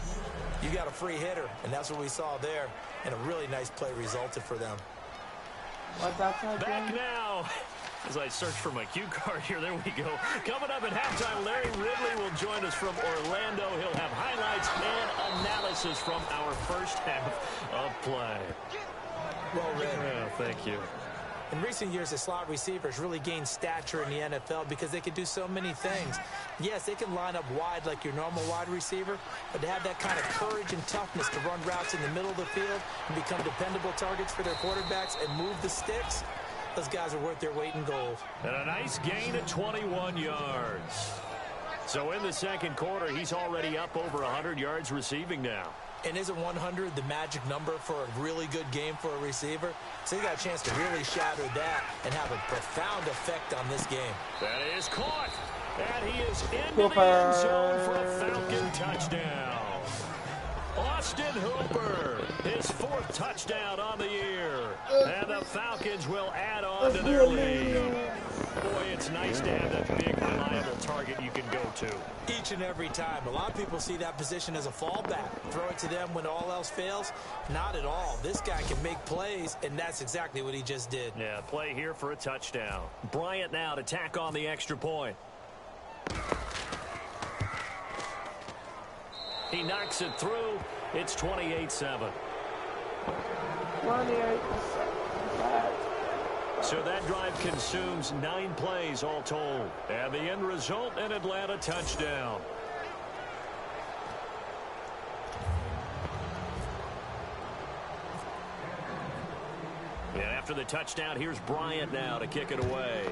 you got a free hitter, and that's what we saw there, and a really nice play resulted for them. What's that? Back now. As I search for my cue card here, there we go. Coming up at halftime, Larry Ridley will join us from Orlando. He'll have highlights and analysis from our first half of play. Well read. Yeah, thank you. In recent years, the slot receivers really gained stature in the NFL because they can do so many things. Yes, they can line up wide like your normal wide receiver, but to have that kind of courage and toughness to run routes in the middle of the field and become dependable targets for their quarterbacks and move the sticks, those guys are worth their weight in gold. And a nice gain of 21 yards. So in the second quarter, he's already up over 100 yards receiving now. And isn't 100 the magic number for a really good game for a receiver? So he got a chance to really shatter that and have a profound effect on this game. That is caught. And he is into the end zone for a Falcon touchdown. Austin Hooper, his 4th touchdown on the year. And the Falcons will add on to their lead. Boy, it's nice to have that big, reliable target you can go to. Each and every time. A lot of people see that position as a fallback. Throw it to them when all else fails. Not at all. This guy can make plays, and that's exactly what he just did. Yeah, play here for a touchdown. Bryant now to tack on the extra point. He knocks it through. It's 28-7. 28-7. So that drive consumes 9 plays all told. And the end result, an Atlanta touchdown. And after the touchdown, here's Bryant now to kick it away.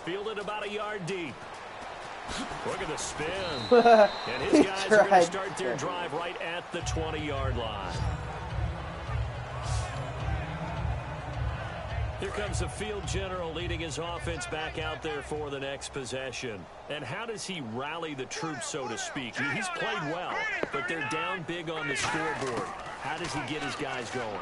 Fielded about a yard deep. Look at the spin. And his guys are going to start their drive right at the 20-yard line. Here comes the field general leading his offense back out there for the next possession. And how does he rally the troops, so to speak? He's played well, but they're down big on the scoreboard. How does he get his guys going?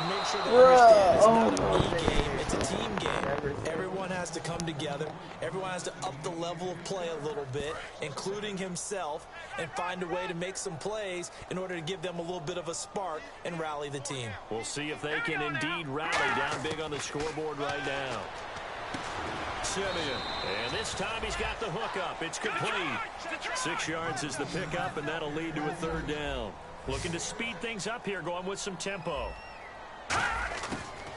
Make sure they understand it's not a me game, it's a team game. Everyone has to come together. Everyone has to up the level of play a little bit, including himself, and find a way to make some plays in order to give them a little bit of a spark and rally the team. We'll see if they can indeed rally down big on the scoreboard right now. Simeon, and this time he's got the hook up. It's complete. 6 yards is the pickup, and that'll lead to a 3rd down. Looking to speed things up here, going with some tempo.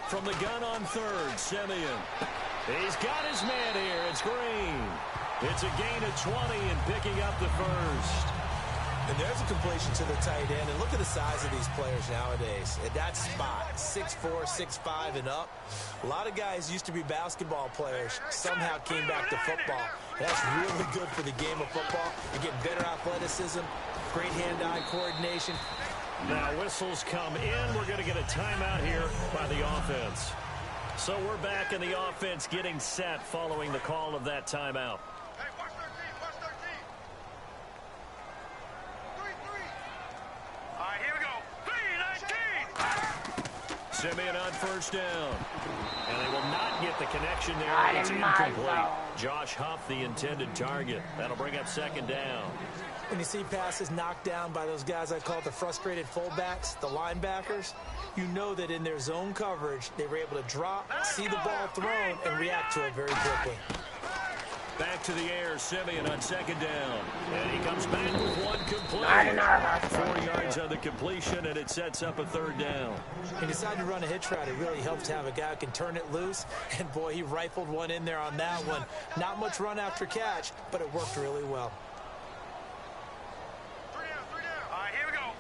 From the gun on 3rd, Simeon. He's got his man here. It's Green. It's a gain of 20 and picking up the first. And there's a completion to the tight end. And look at the size of these players nowadays. At that spot, 6'4", 6'5", and up. A lot of guys used to be basketball players. Somehow came back to football. And that's really good for the game of football. You get better athleticism, great hand-eye coordination. Now whistles come in. We're going to get a timeout here by the offense. So we're back in the offense getting set following the call of that timeout. Hey, watch 13, watch 13. 3-3. All right, here we go. 3-19. Simeon on first down. And they will not get the connection there. It's incomplete. Josh Huff, the intended target. That'll bring up second down. When you see passes knocked down by those guys I call the frustrated fullbacks, the linebackers, you know that in their zone coverage, they were able to drop, see the ball thrown, and react to it very quickly. Back to the air, Simeon on second down. And he comes back with one complete. 4 yards on the completion, and it sets up a third down. When you decide to run a hitch route, it really helps to have a guy who can turn it loose. And, boy, he rifled one in there on that one. Not much run after catch, but it worked really well. 3 down, 3 down. All right, here we go.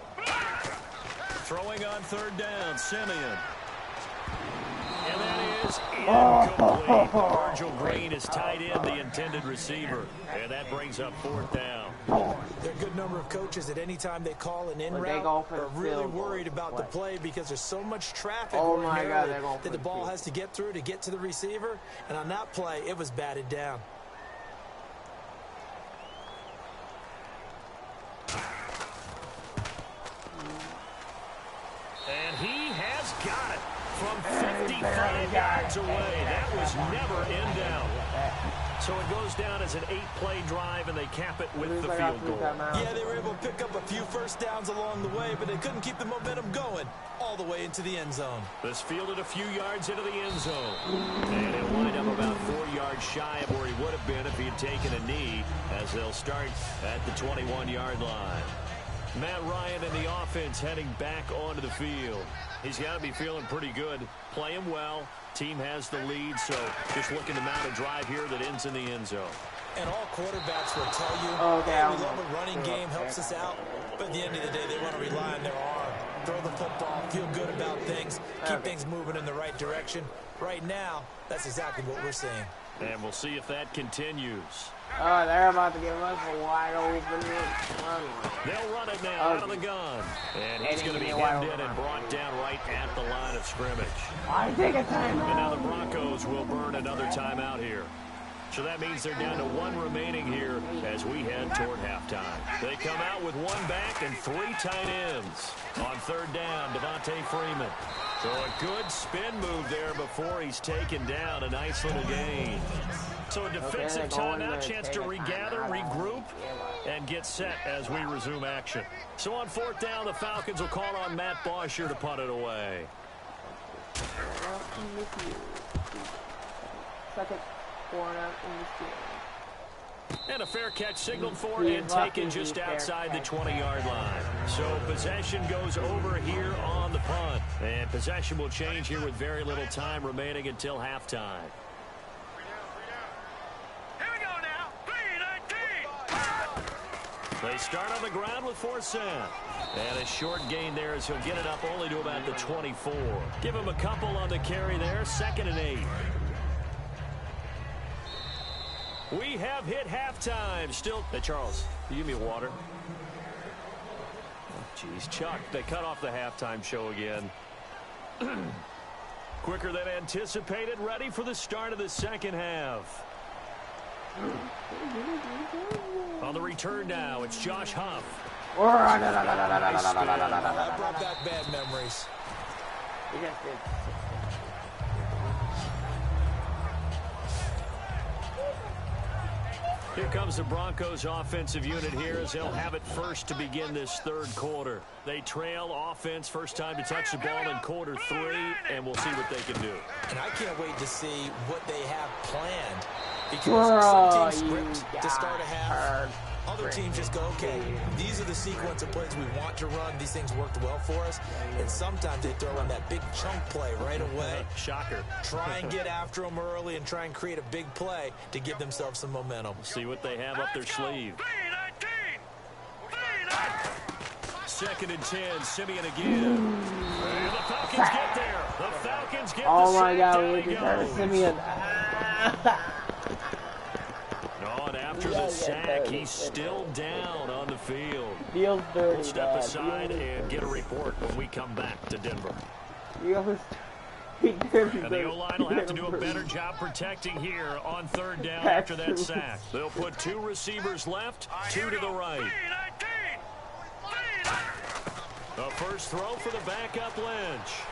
Throwing on third down, Simeon. And that is incomplete. Virgil Green is tied in the intended receiver. And that brings up fourth down. There are a good number of coaches at any time they call an in route are really worried about the play because there's so much traffic that the ball has to get through to get to the receiver. And on that play, it was batted down. And he has got it from 55 yards away. That was never in doubt. So it goes down as an 8-play drive, and they cap it with the field goal. Yeah, they were able to pick up a few first downs along the way, but they couldn't keep the momentum going all the way into the end zone. This fielded a few yards into the end zone. And he'll wind up about 4 yards shy of where he would have been if he had taken a knee, as they'll start at the 21-yard line. Matt Ryan and the offense heading back onto the field. He's got to be feeling pretty good, playing well. Team has the lead, so just looking to mount a drive here that ends in the end zone. And all quarterbacks will tell you, we love a running game, helps us out. But at the end of the day, they want to rely on their arm. Throw the football, feel good about things, keep things moving in the right direction. Right now, that's exactly what we're seeing. And we'll see if that continues. Oh, they're about to give us a wide open run. They'll run it now out of the gun. And he's going to be hemmed in and brought down right at the line of scrimmage. I take a timeout. And now the Broncos will burn another timeout here. So that means they're down to 1 remaining here as we head toward halftime. They come out with 1 back and 3 tight ends. On third down, Devontae Freeman. So a good spin move there before he's taken down. A nice little gain. So a defensive timeout, chance to regather, regroup, and get set as we resume action. So on fourth down, the Falcons will call on Matt Bosher to punt it away. Second corner in the field. And a fair catch signaled for and taken just outside the 20-yard line. So possession goes over here on the punt. And possession will change here with very little time remaining until halftime. Here we go now. 3-19. They start on the ground with 4 cents. And a short gain there as he'll get it up only to about the 24. Give him a couple on the carry there. 2nd and 8. We have hit halftime. Still, hey, Charles, you give me water. Oh, geez, Chuck, they cut off the halftime show again. Quicker than anticipated, ready for the start of the second half. On the return now, it's Josh Huff. That brought back bad memories. Here comes the Broncos offensive unit here as they'll have it first to begin this third quarter. They trail offense, first time to touch the ball in quarter 3, and we'll see what they can do. And I can't wait to see what they have planned. Because some teams script to start a half. Other teams just go, okay, these are the sequence of plays we want to run. These things worked well for us. And sometimes they throw in that big chunk play right away. Shocker. Try and get after them early and try and create a big play to give themselves some momentum. See what they have up their sleeve. 2nd and 10, Simeon again. And the Falcons get there. The Falcons get oh the my sack. God, we just heard Simeon. And after the sack, he's still down on the field. Feels dirty. We'll step aside and get a report when we come back to Denver. And the O-line will have to do a better job protecting here on third down after that sack. They'll put 2 receivers left, 2 to the right. The first throw for the backup Lynch.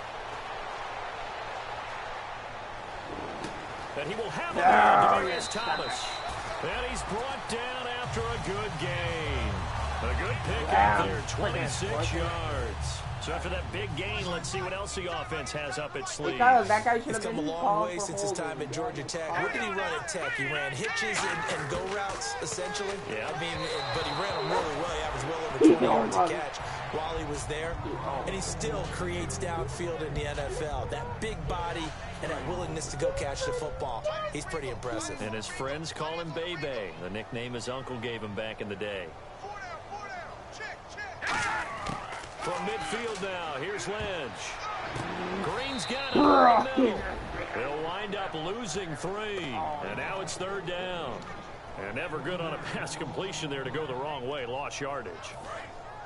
And he will have it on Demaryius Thomas. And he's brought down after a good gain. A good pickup there, 26 yards. So after that big gain, let's see what else the offense has up its sleeve. He's come a long way since his time at Georgia Tech. What did he run at Tech? He ran hitches and go routes, essentially. Yeah. I mean, but he ran them really well. He averaged well over 20 yards a catch while he was there. And he still creates downfield in the NFL. That big body and that willingness to go catch the football. He's pretty impressive. And his friends call him Bebe, the nickname his uncle gave him back in the day. From midfield now, here's Lynch. Green's got it in the middle. They'll wind up losing 3. And now it's third down. And never good on a pass completion there to go the wrong way. Lost yardage.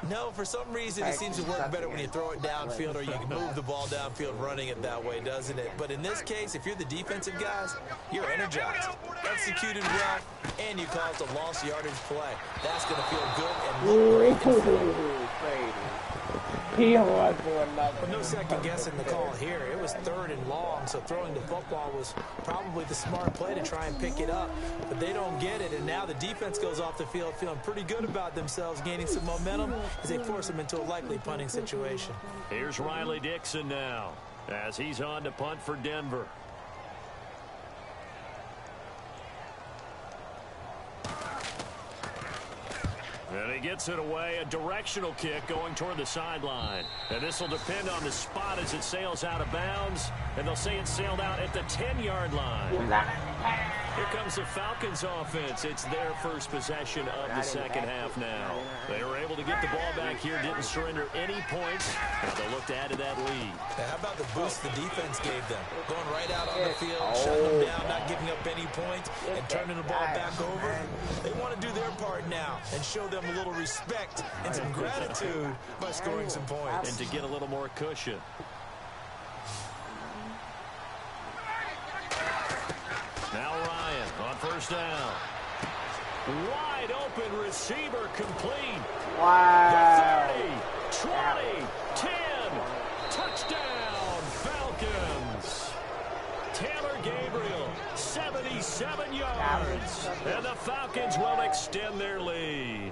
No, for some reason it seems to work better when you throw it downfield or you can move the ball downfield running it that way, doesn't it? But in this case, if you're the defensive guys, you're energized, executed well, and you caused a lost yardage play. That's going to feel good and look great. But no second guessing the call here. It was 3rd and long, so throwing the football was probably the smart play to try and pick it up. But they don't get it, and now the defense goes off the field feeling pretty good about themselves, gaining some momentum as they force them into a likely punting situation. Here's Riley Dixon now as he's on to punt for Denver. And he gets it away, a directional kick going toward the sideline. And this will depend on the spot as it sails out of bounds. And they'll say it sailed out at the 10-yard line. Here comes the Falcons offense. It's their first possession of the second half now. They were able to get the ball back here, didn't surrender any points. And they'll look to add to that lead. Now, how about the boost the defense gave them? Going right out on the field, shutting them down, not giving up any points, and turning the ball back over. They want to do their part now and show them a little respect and some gratitude by scoring some points. And to get a little more cushion. Now Ryan on first down. Wide open receiver complete. Wow. The 30, 20, 10. Touchdown Falcons. Taylor Gabriel, 77 yards. And the Falcons will extend their lead.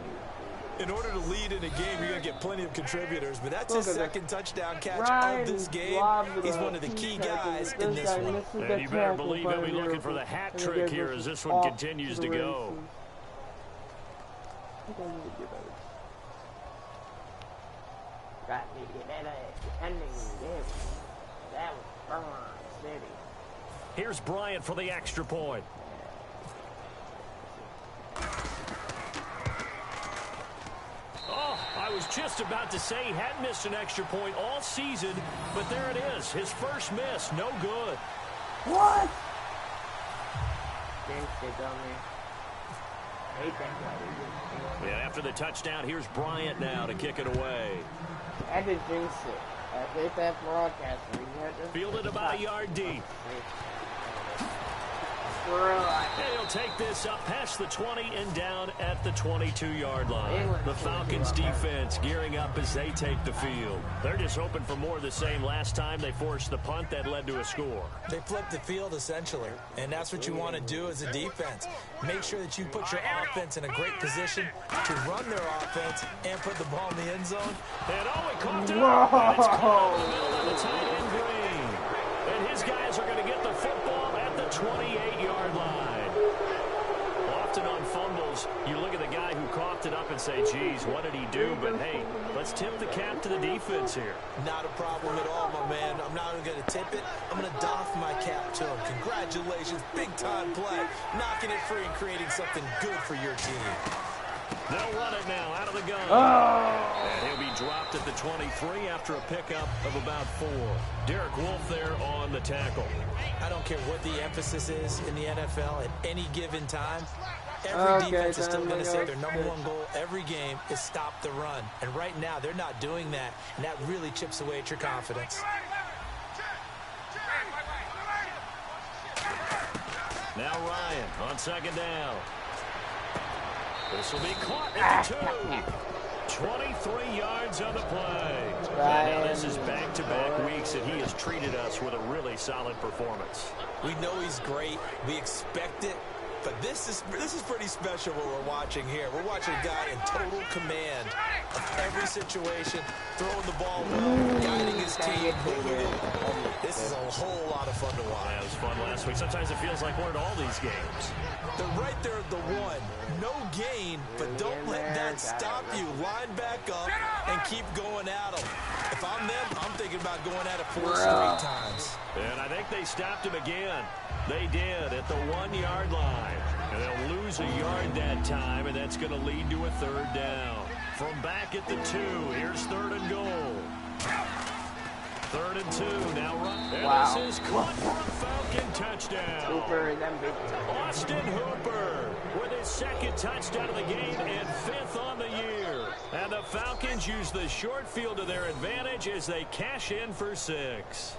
In order to lead in a game, you're going to get plenty of contributors, but that's his second touchdown catch of this game. He's one of the key guys in this one. And you better believe he'll be looking for the hat trick here as this one continues to go. Here's Bryant for the extra point. Oh, I was just about to say he hadn't missed an extra point all season, but there it is. His first miss, no good. What? Yeah, after the touchdown, here's Bryant now to kick it away. I did jinx it. I hate that broadcaster. Fielded about a yard deep. And he'll take this up past the 20 and down at the 22-yard line. The Falcons defense gearing up as they take the field. They're just hoping for more of the same. Last time they forced the punt that led to a score. They flipped the field essentially, and that's what you want to do as a defense. Make sure that you put your offense in a great position to run their offense and put the ball in the end zone. And oh, he caught it. And it's caught in the middle of the tight end Green. And his guys are going to get the football at the 28-yard line. Often on fumbles, you look at the guy who coughed it up and say, geez, what did he do? But, hey, let's tip the cap to the defense here. Not a problem at all, my man. I'm not even going to tip it. I'm going to doff my cap to him. Congratulations. Big-time play. Knocking it free and creating something good for your team. They'll run it now out of the gun. And he'll be dropped at the 23 after a pickup of about 4. Derek Wolfe there on the tackle. I don't care what the emphasis is in the NFL at any given time. Every defense is still going to say their number one goal every game is stop the run. And right now, they're not doing that, and that really chips away at your confidence. Now Ryan on second down. This will be caught at the 2. 23 yards on the play. And now this is back-to-back weeks, and he has treated us with a really solid performance. We know he's great. We expect it. But this is pretty special what we're watching here. We're watching a guy in total command of every situation, throwing the ball well, guiding his team, moving it. This is a whole lot of fun to watch. Yeah, it was fun last week. Sometimes it feels like we're in all these games. They're right there at the 1. No gain, but don't let that stop you. Line back up and keep going at them. If I'm them, I'm thinking about going at it 4 straight times. And I think they stopped him again. They did at the 1-yard line. And they'll lose a yard that time, and that's going to lead to a 3rd down. From back at the 2, here's 3rd and goal. 3rd and 2, now run. And this is caught for a Falcon touchdown. Austin Hooper with his 2nd touchdown of the game and 5th on the year. And the Falcons use the short field to their advantage as they cash in for 6.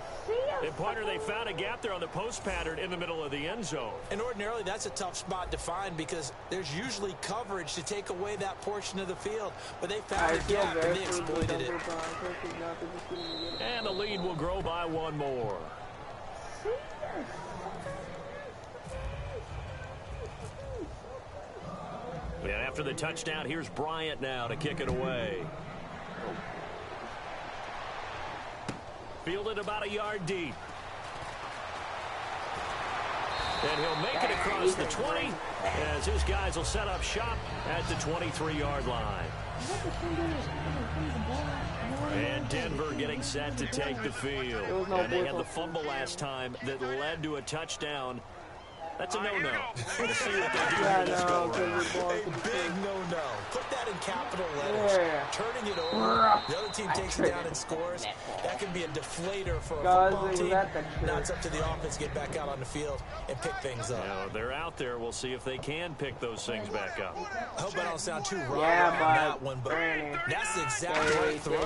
And, partner, they found a gap there on the post pattern in the middle of the end zone. And ordinarily, that's a tough spot to find because there's usually coverage to take away that portion of the field. But they found a gap, and they exploited it. And the lead will grow by 1 more. And after the touchdown, here's Bryant now to kick it away. Fielded about a yard deep. And he'll make it across the 20 as his guys will set up shop at the 23-yard line. And Denver getting set to take the field. And they had the fumble last time that led to a touchdown. That's a no-no. We'll see what they do here this go around. A big no-no. Put that in capital letters. Turning it over. The other team takes it down and scores. That can be a deflator for a football team. Now it's up to the offense to get back out on the field and pick things up. Now, they're out there. We'll see if they can pick those things back up. I hope I don't sound too wrong on that one, but that's the exact right throw.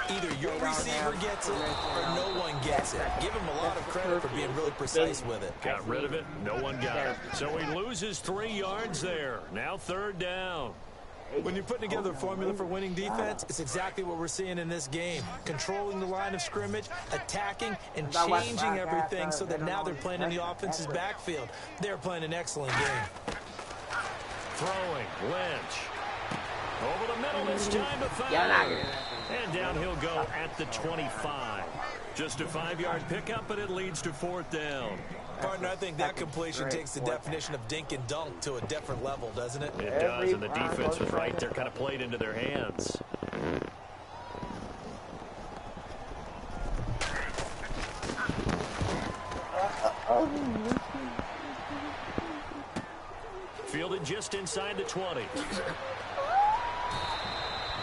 Either your receiver gets it or no one gets it. Give him a lot of credit for being really precise with it. Got rid of it. No one got it. So he loses 3 yards there. Now 3rd down. When you're putting together a formula for winning defense, it's exactly what we're seeing in this game. Controlling the line of scrimmage, attacking, and changing everything so that now they're playing in the offense's backfield. They're playing an excellent game. Throwing, Lynch. Over the middle this time to Fowler. And down he'll go at the 25. Just a 5-yard pickup, but it leads to 4th down. Partner, I think that completion takes the definition of dink and dunk to a different level, doesn't it? It does, and the defense was right there, kind of played into their hands. Fielded just inside the 20.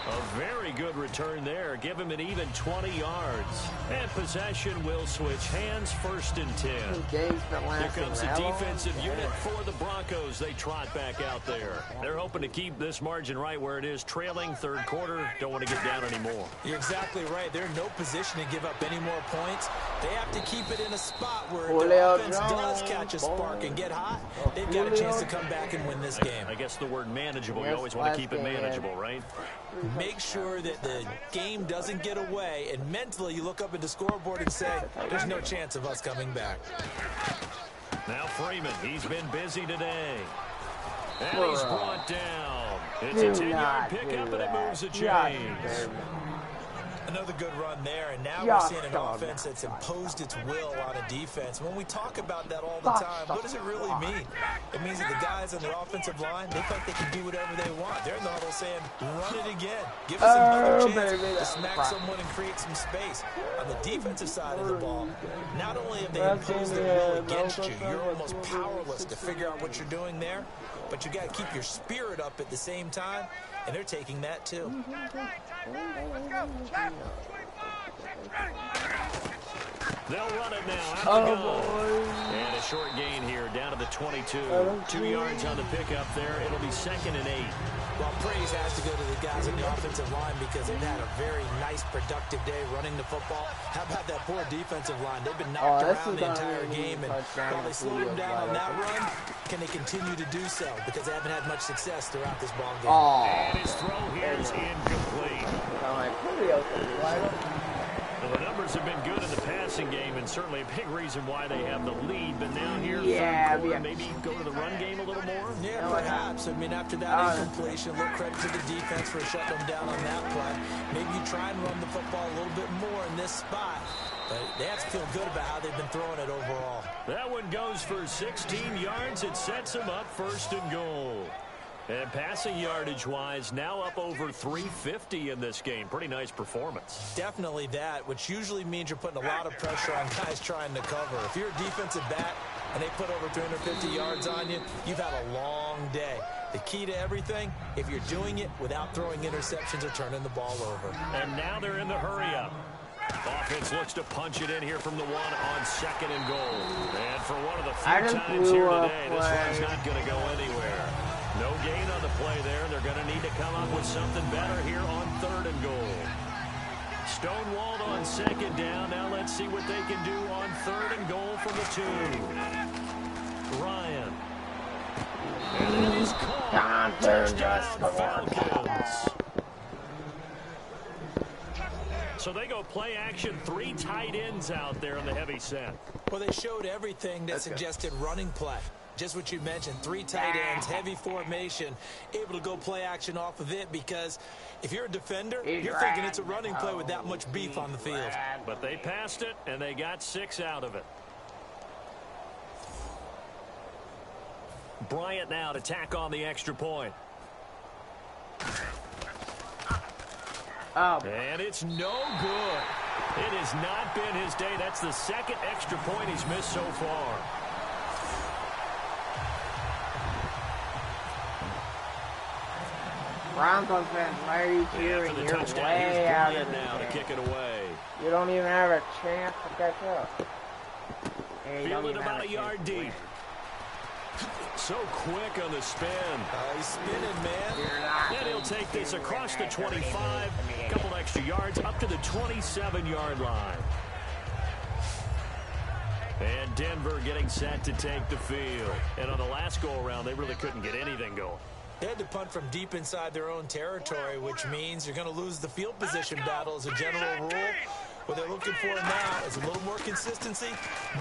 A very good return there. Give him an even 20 yards. And possession will switch hands, 1st and 10. Here comes the defensive unit for the Broncos. They trot back out there. They're hoping to keep this margin right where it is, trailing 3rd quarter. Don't want to get down anymore. You're exactly right. They're in no position to give up any more points. They have to keep it in a spot where if the offense does catch a spark and get hot, they've got a chance to come back and win this game. I guess the word manageable, you always want to keep it manageable, right? Make sure that the game doesn't get away, and mentally you look up at the scoreboard and say, there's no chance of us coming back. Now Freeman, he's been busy today. And he's brought down. It's a 10-yard pickup, and it moves the chains. Another good run there, and now we're seeing an offense that's imposed its will on a defense. When we talk about that all the time, what does it really mean? It means that the guys on the offensive line, they think they can do whatever they want. They're in the huddle saying, run it again. Give us another chance to smack someone and create some space. On the defensive side of the ball, not only have they imposed their will against you, you're almost powerless to figure out what you're doing there, but you got to keep your spirit up at the same time, and they're taking that too. They'll run it now. Out the goal. And a short gain here down to the 22. 2 yards on the pickup there. It'll be 2nd and 8. Well, praise has to go to the guys on the offensive line because they've had a very nice, productive day running the football. How about that poor defensive line? They've been knocked around the entire game, and while they slowed them down on that run, can they continue to do so? Because they haven't had much success throughout this ball game. And his throw here is incomplete. Well, the numbers have been good in the passing game, and certainly a big reason why they have the lead. But now here, third quarter, maybe go to the run game a little more? Yeah, perhaps. I mean, after that incompletion, a little credit to the defense for shutting them down on that play. Maybe you try and run the football a little bit more in this spot. But they have to feel good about how they've been throwing it overall. That one goes for 16 yards. It sets them up 1st and goal. And passing yardage-wise, now up over 350 in this game. Pretty nice performance. Definitely that, which usually means you're putting a lot of pressure on guys trying to cover. If you're a defensive back and they put over 350 yards on you, you've had a long day. The key to everything, if you're doing it without throwing interceptions or turning the ball over. And now they're in the hurry-up. Offense looks to punch it in here from the 1 on 2nd and goal. And for one of the few times here today, this one's not going to go anywhere. No gain on the play there. They're going to need to come up with something better here on 3rd and goal. Stonewalled on 2nd down. Now let's see what they can do on 3rd and goal from the 2. Ryan. And it is caught. Touchdown, Falcons. So they go play action, 3 tight ends out there in the heavy set. Well, they showed everything that suggested running play. Just what you mentioned, 3 tight ends, heavy formation, able to go play action off of it because if you're a defender, you're thinking it's a running play with that much beef on the field. But they passed it, and they got 6 out of it. Bryant now to tack on the extra point. And it's no good. It has not been his day. That's the 2nd extra point he's missed so far. Broncos fans, why are you cheering? You're way out of now to kick it away. You don't even have a chance to catch up. Fielded about a yard deep. So quick on the spin. He's spinning, man. And he'll take this across the 25. A couple extra yards up to the 27-yard line. And Denver getting set to take the field. And on the last go-around, they really couldn't get anything going. They had to punt from deep inside their own territory, which means you're going to lose the field position battle as a general rule. What they're looking for now is a little more consistency.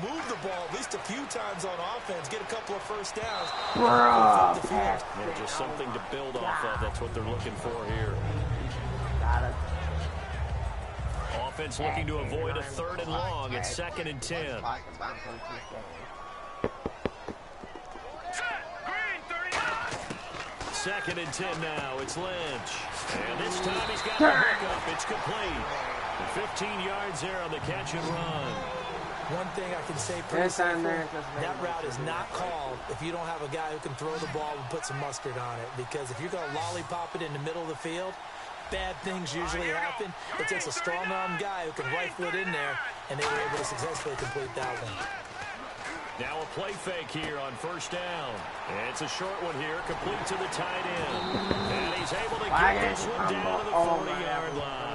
Move the ball at least a few times on offense. Get a couple of first downs. Just something to build off of. That's what they're looking for here. Offense looking to avoid a 3rd and long. It's 2nd and 10. 2nd and 10 now. It's Lynch. And this time he's got the hook up. It's complete. 15 yards there on the catch and run. One thing I can say pretty simple, that route is not called if you don't have a guy who can throw the ball and put some mustard on it. Because if you're going to lollipop it in the middle of the field, bad things usually happen. It takes a strong-arm guy who can rifle it in there, and they were able to successfully complete that one. Now a play fake here on 1st down. And it's a short one here, complete to the tight end. And he's able to get this one down to the 40-yard line.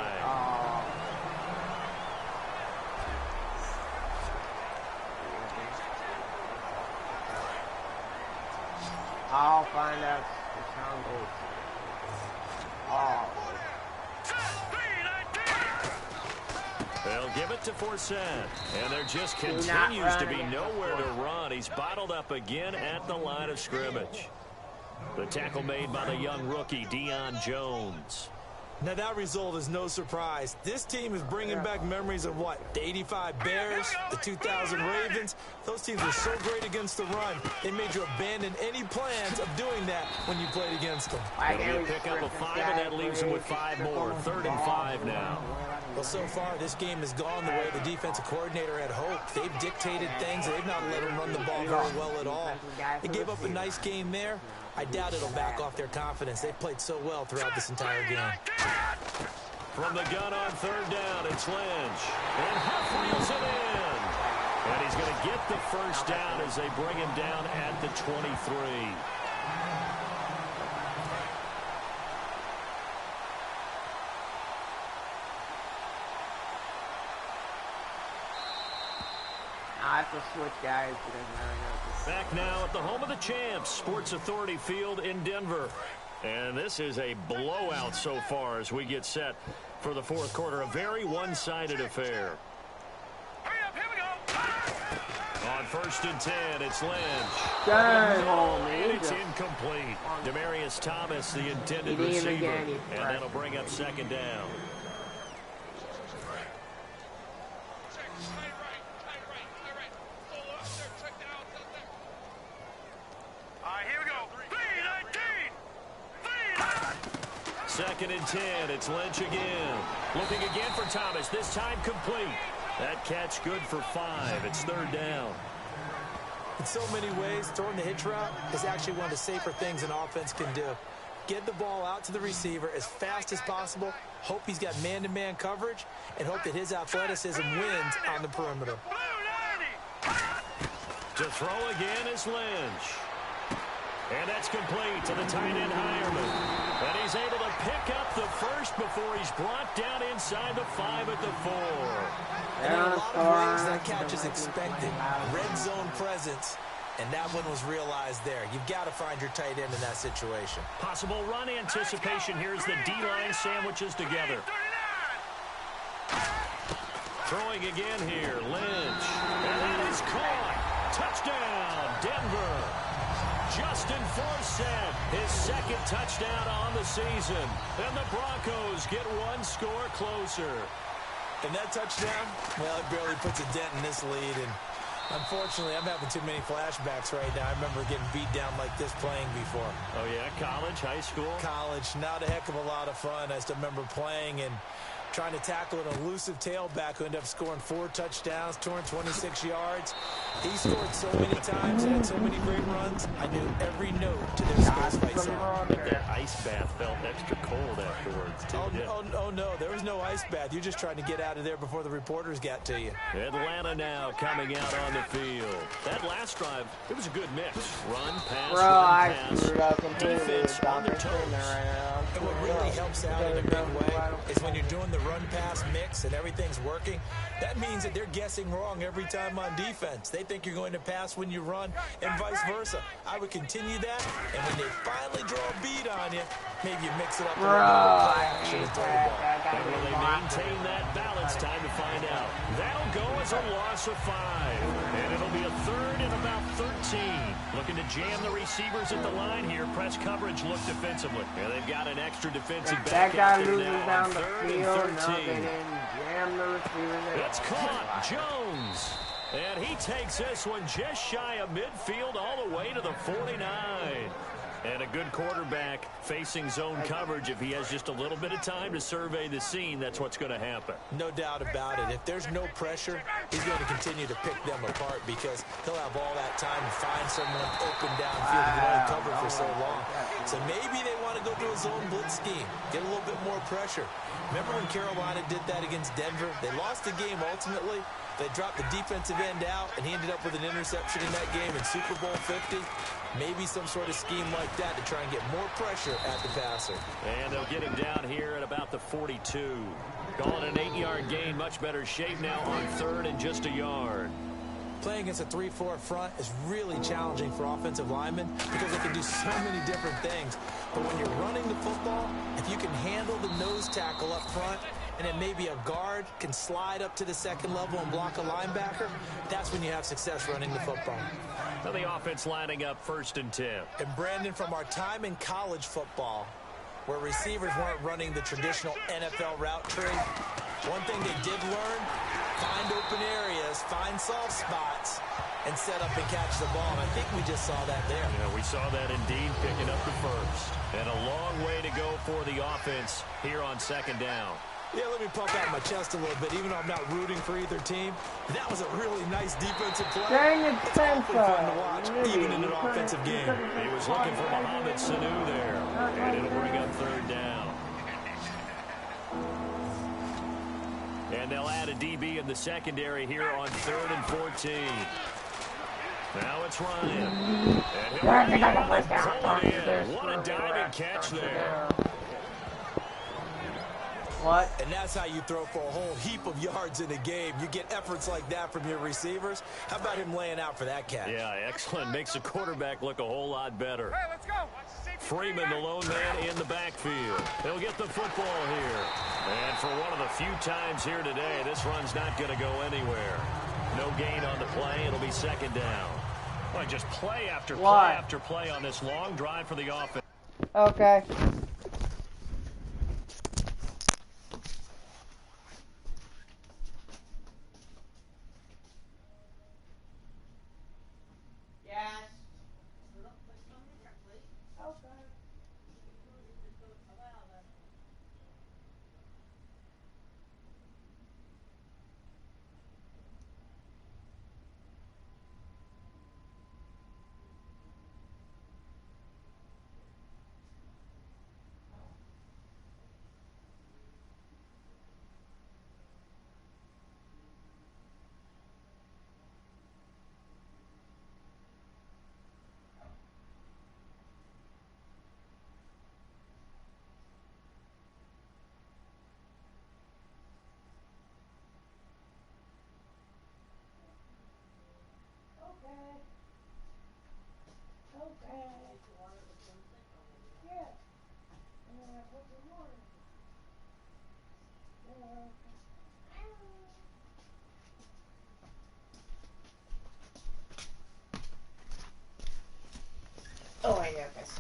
I'll find out the sound goes. They'll give it to Forsett. And there just continues to be nowhere to run. He's bottled up again at the line of scrimmage. The tackle made by the young rookie, Deion Jones. Now that result is no surprise. This team is bringing back memories of what? The 85 Bears, the 2000 Ravens. Those teams were so great against the run. They made you abandon any plans of doing that when you played against them. It'll be a pickup of 5, and that leaves them with 5 more. 3rd and 5 now. Well, so far, this game has gone the way the defensive coordinator had hoped. They've dictated things. They've not let them run the ball very well at all. They gave up a nice game there. I doubt it'll back off their confidence. They've played so well throughout this entire game. From the gun on 3rd down, it's Lynch. And Huff reels it in. And he's going to get the first down as they bring him down at the 23. I have to switch guys. Back now at the home of the champs, Sports Authority Field in Denver. And this is a blowout so far as we get set for the fourth quarter. A very one-sided affair. Hurry up, here we go. On 1st and 10, it's Lynch. And it's incomplete. Demaryius Thomas, the intended receiver. And that'll bring up 2nd down. Here we go. 2nd and 10. It's Lynch again. Looking again for Thomas. This time complete. That catch good for 5. It's 3rd down. In so many ways, throwing the hitch route is actually one of the safer things an offense can do. Get the ball out to the receiver as fast as possible, hope he's got man-to-man coverage, and hope that his athleticism wins on the perimeter. To throw again is Lynch. And that's complete to the tight end Hireman. And he's able to pick up the first before he's brought down inside the 5 at the 4. And in a lot of ways, that catch is expected. Red zone presence, and that one was realized there. You've got to find your tight end in that situation. Possible run anticipation. Here's the D-line sandwiches together. Throwing again here, Lynch. And that is caught. Touchdown, Denver. Justin Forsett, his 2nd touchdown on the season. And the Broncos get 1 score closer. And that touchdown, well, it barely puts a dent in this lead. And unfortunately, I'm having too many flashbacks right now. I remember getting beat down like this playing before. Oh, yeah? College, high school? College, not a heck of a lot of fun. I still remember playing and trying to tackle an elusive tailback who ended up scoring 4 touchdowns, 226 yards. He scored so many times and had so many great runs. I knew every note to their space fight song. That ice bath felt extra cold afterwards, too. Oh, no, there was no ice bath. You're just trying to get out of there before the reporters got to you. Atlanta now coming out on the field. That last drive, it was a good mix. Run, pass, I run, screwed up completely. defense on their toes. And what really helps out in a big way is when you're doing the run-pass mix and everything's working, that means that they're guessing wrong every time on defense. They think you're going to pass when you run and vice versa. I would continue that, and when they finally draw a beat on you, maybe you mix it up a little bit. And will they maintain that balance? Time to find out. That'll go as a loss of 5. And it'll be a 3rd and about 13. Looking to jam the receivers at the line here. Press coverage look defensively. And they've got an extra defensive back out there now on 3rd and 13. It's caught. Jones. And he takes this one just shy of midfield all the way to the 49. And a good quarterback facing zone coverage. If he has just a little bit of time to survey the scene, that's what's going to happen. No doubt about it. If there's no pressure, he's going to continue to pick them apart because he'll have all that time to find someone open downfield that can only cover for so long. So maybe they want to go to a zone blitz scheme, get a little bit more pressure. Remember when Carolina did that against Denver? They lost the game ultimately. They dropped the defensive end out, and he ended up with an interception in that game in Super Bowl 50. Maybe some sort of scheme like that to try and get more pressure at the passer. And they'll get him down here at about the 42. Calling an 8-yard gain, much better shape now on 3rd and just a yard. Playing against a 3-4 front is really challenging for offensive linemen because they can do so many different things. But when you're running the football, if you can handle the nose tackle up front, and then maybe a guard can slide up to the 2nd level and block a linebacker, that's when you have success running the football. Now the offense lining up 1st and 10. And Brandon, from our time in college football, where receivers weren't running the traditional NFL route tree, one thing they did learn, find open areas, find soft spots, and set up and catch the ball. And I think we just saw that there. Yeah, we saw that indeed, picking up the first. And a long way to go for the offense here on 2nd down. Yeah, let me puff out my chest a little bit, even though I'm not rooting for either team. That was a really nice defensive play. Dang it, it's awfully fun to watch, even in an offensive game. He was looking for Mohamed Sanu there, and it'll bring up 3rd down. And And they'll add a DB in the secondary here on 3rd and 14. Now it's Ryan. And he'll pull it in. What a diving catch there. What? And that's how you throw for a whole heap of yards in a game. You get efforts like that from your receivers. How about him laying out for that catch? Yeah, excellent. Makes the quarterback look a whole lot better. Hey, let's go. Freeman, the lone man in the backfield. He'll get the football here. And for one of the few times here today, this run's not going to go anywhere. No gain on the play. It'll be 2nd down. Well, just play after play after play on this long drive for the offense. Okay. Oh, I got this.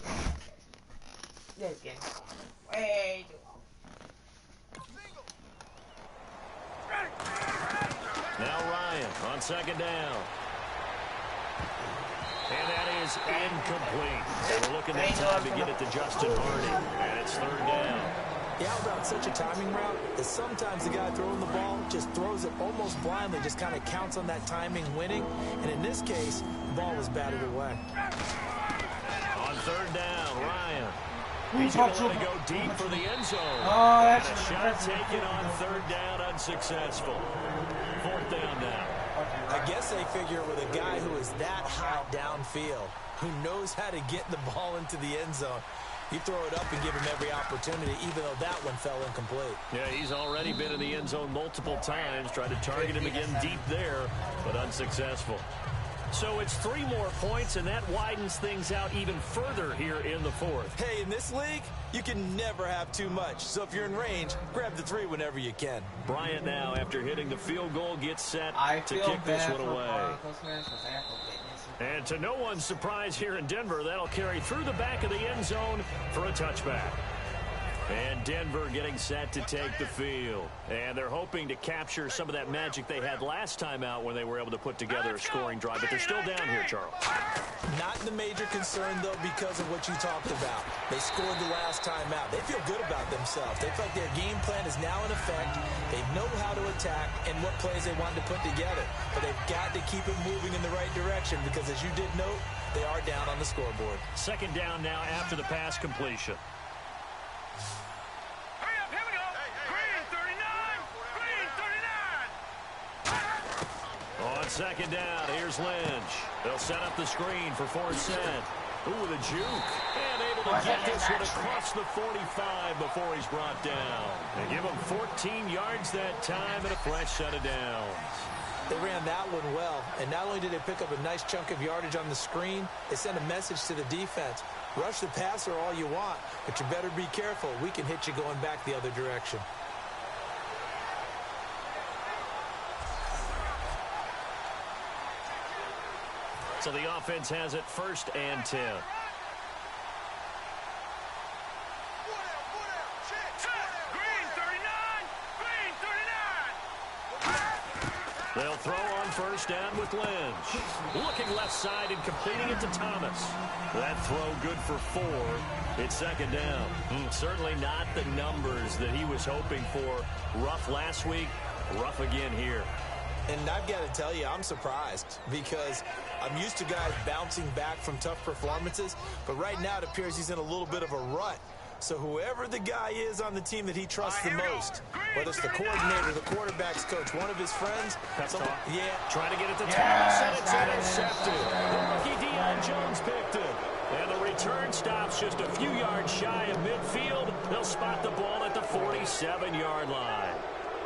This gets way too long. Now Ryan on 2nd down. And that is incomplete. They were looking that time to get it to Justin Hardy. And it's 3rd down. Yeah, about such a timing route is sometimes the guy throwing the ball just throws it almost blindly, just kind of counts on that timing winning. And in this case, the ball was batted away. On 3rd down, Ryan. He's going to let it go deep for the end zone. Oh, that's and a shot taken on 3rd down, unsuccessful. 4th down now. I guess they figure with a guy who is that hot downfield, who knows how to get the ball into the end zone, you throw it up and give him every opportunity, even though that one fell incomplete. Yeah, he's already been in the end zone multiple times, tried to target him again deep there, but unsuccessful. So it's 3 more points, and that widens things out even further here in the 4th. Hey, in this league, you can never have too much. So if you're in range, grab the 3 whenever you can. Bryant now, after hitting the field goal, gets set to kick this one away. And to no one's surprise here in Denver, that'll carry through the back of the end zone for a touchback. And Denver getting set to take the field. And they're hoping to capture some of that magic they had last time out when they were able to put together a scoring drive. But they're still down here, Charles. Not the major concern, though, because of what you talked about. They scored the last time out. They feel good about themselves. They feel like their game plan is now in effect. They know how to attack and what plays they want to put together. But they've got to keep it moving in the right direction because, as you did note, they are down on the scoreboard. 2nd down now after the pass completion. On 2nd down, here's Lynch. They'll set up the screen for 4th cent. Ooh, the juke. And able to get this one across the 45 before he's brought down. They give him 14 yards that time and a fresh set of downs. They ran that one well, and not only did they pick up a nice chunk of yardage on the screen, they sent a message to the defense. Rush the passer all you want, but you better be careful. We can hit you going back the other direction. So the offense has it 1st and 10. They'll throw on 1st down with Lynch. Looking left side and completing it to Thomas. That throw good for 4. It's 2nd down. Certainly not the numbers that he was hoping for. Rough last week, rough again here. And I've got to tell you, I'm surprised because I'm used to guys bouncing back from tough performances, but right now it appears he's in a little bit of a rut. So whoever the guy is on the team that he trusts the most, whether it's the coordinator, the quarterback's coach, one of his friends, yeah, trying to get it to Thomas, and it's intercepted. The rookie Deion Jones picked it. And the return stops just a few yards shy of midfield. They'll spot the ball at the 47-yard line.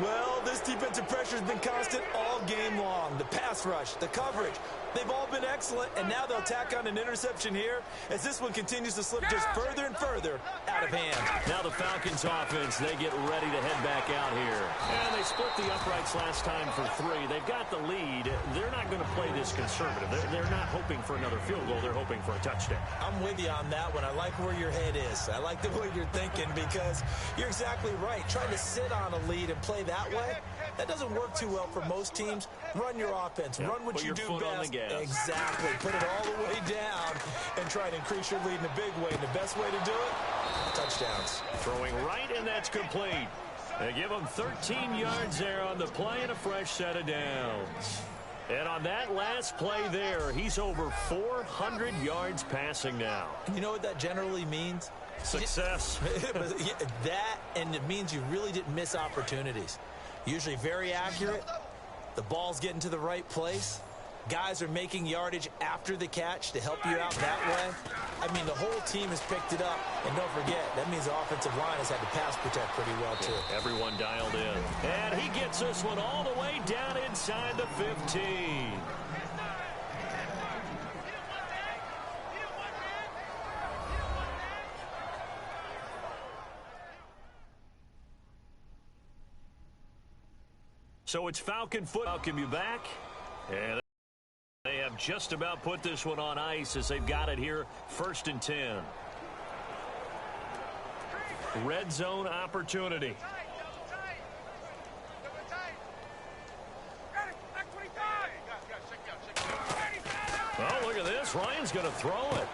Well, this defensive pressure has been constant all game long. The pass rush, the coverage, they've all been excellent, and now they'll tack on an interception here as this one continues to slip just further and further out of hand. Now the Falcons offense, they get ready to head back out here. And they split the uprights last time for 3. They've got the lead. They're not going to play this conservative. They're not hoping for another field goal. They're hoping for a touchdown. I'm with you on that one. I like where your head is. I like the way you're thinking because you're exactly right. Trying to sit on a lead and play that way, that doesn't work too well for most teams. Run your offense. Yep. Run what you do best. Exactly. Put it all the way down and try to increase your lead in a big way. And the best way to do it, touchdowns. Throwing right, and that's complete. They give him 13 yards there on the play and a fresh set of downs. And on that last play there, he's over 400 yards passing now. You know what that generally means? Success. That, and it means you really didn't miss opportunities. Usually very accurate. The ball's getting to the right place. Guys are making yardage after the catch to help you out that way. I mean, the whole team has picked it up. And don't forget, that means the offensive line has had to pass protect pretty well, too. Yeah, everyone dialed in. And he gets this one all the way down inside the 15. So it's Falcon football. Welcome you back. And they have just about put this one on ice as they've got it here, 1st and 10. Red zone opportunity. Oh, look at this. Ryan's going to throw it.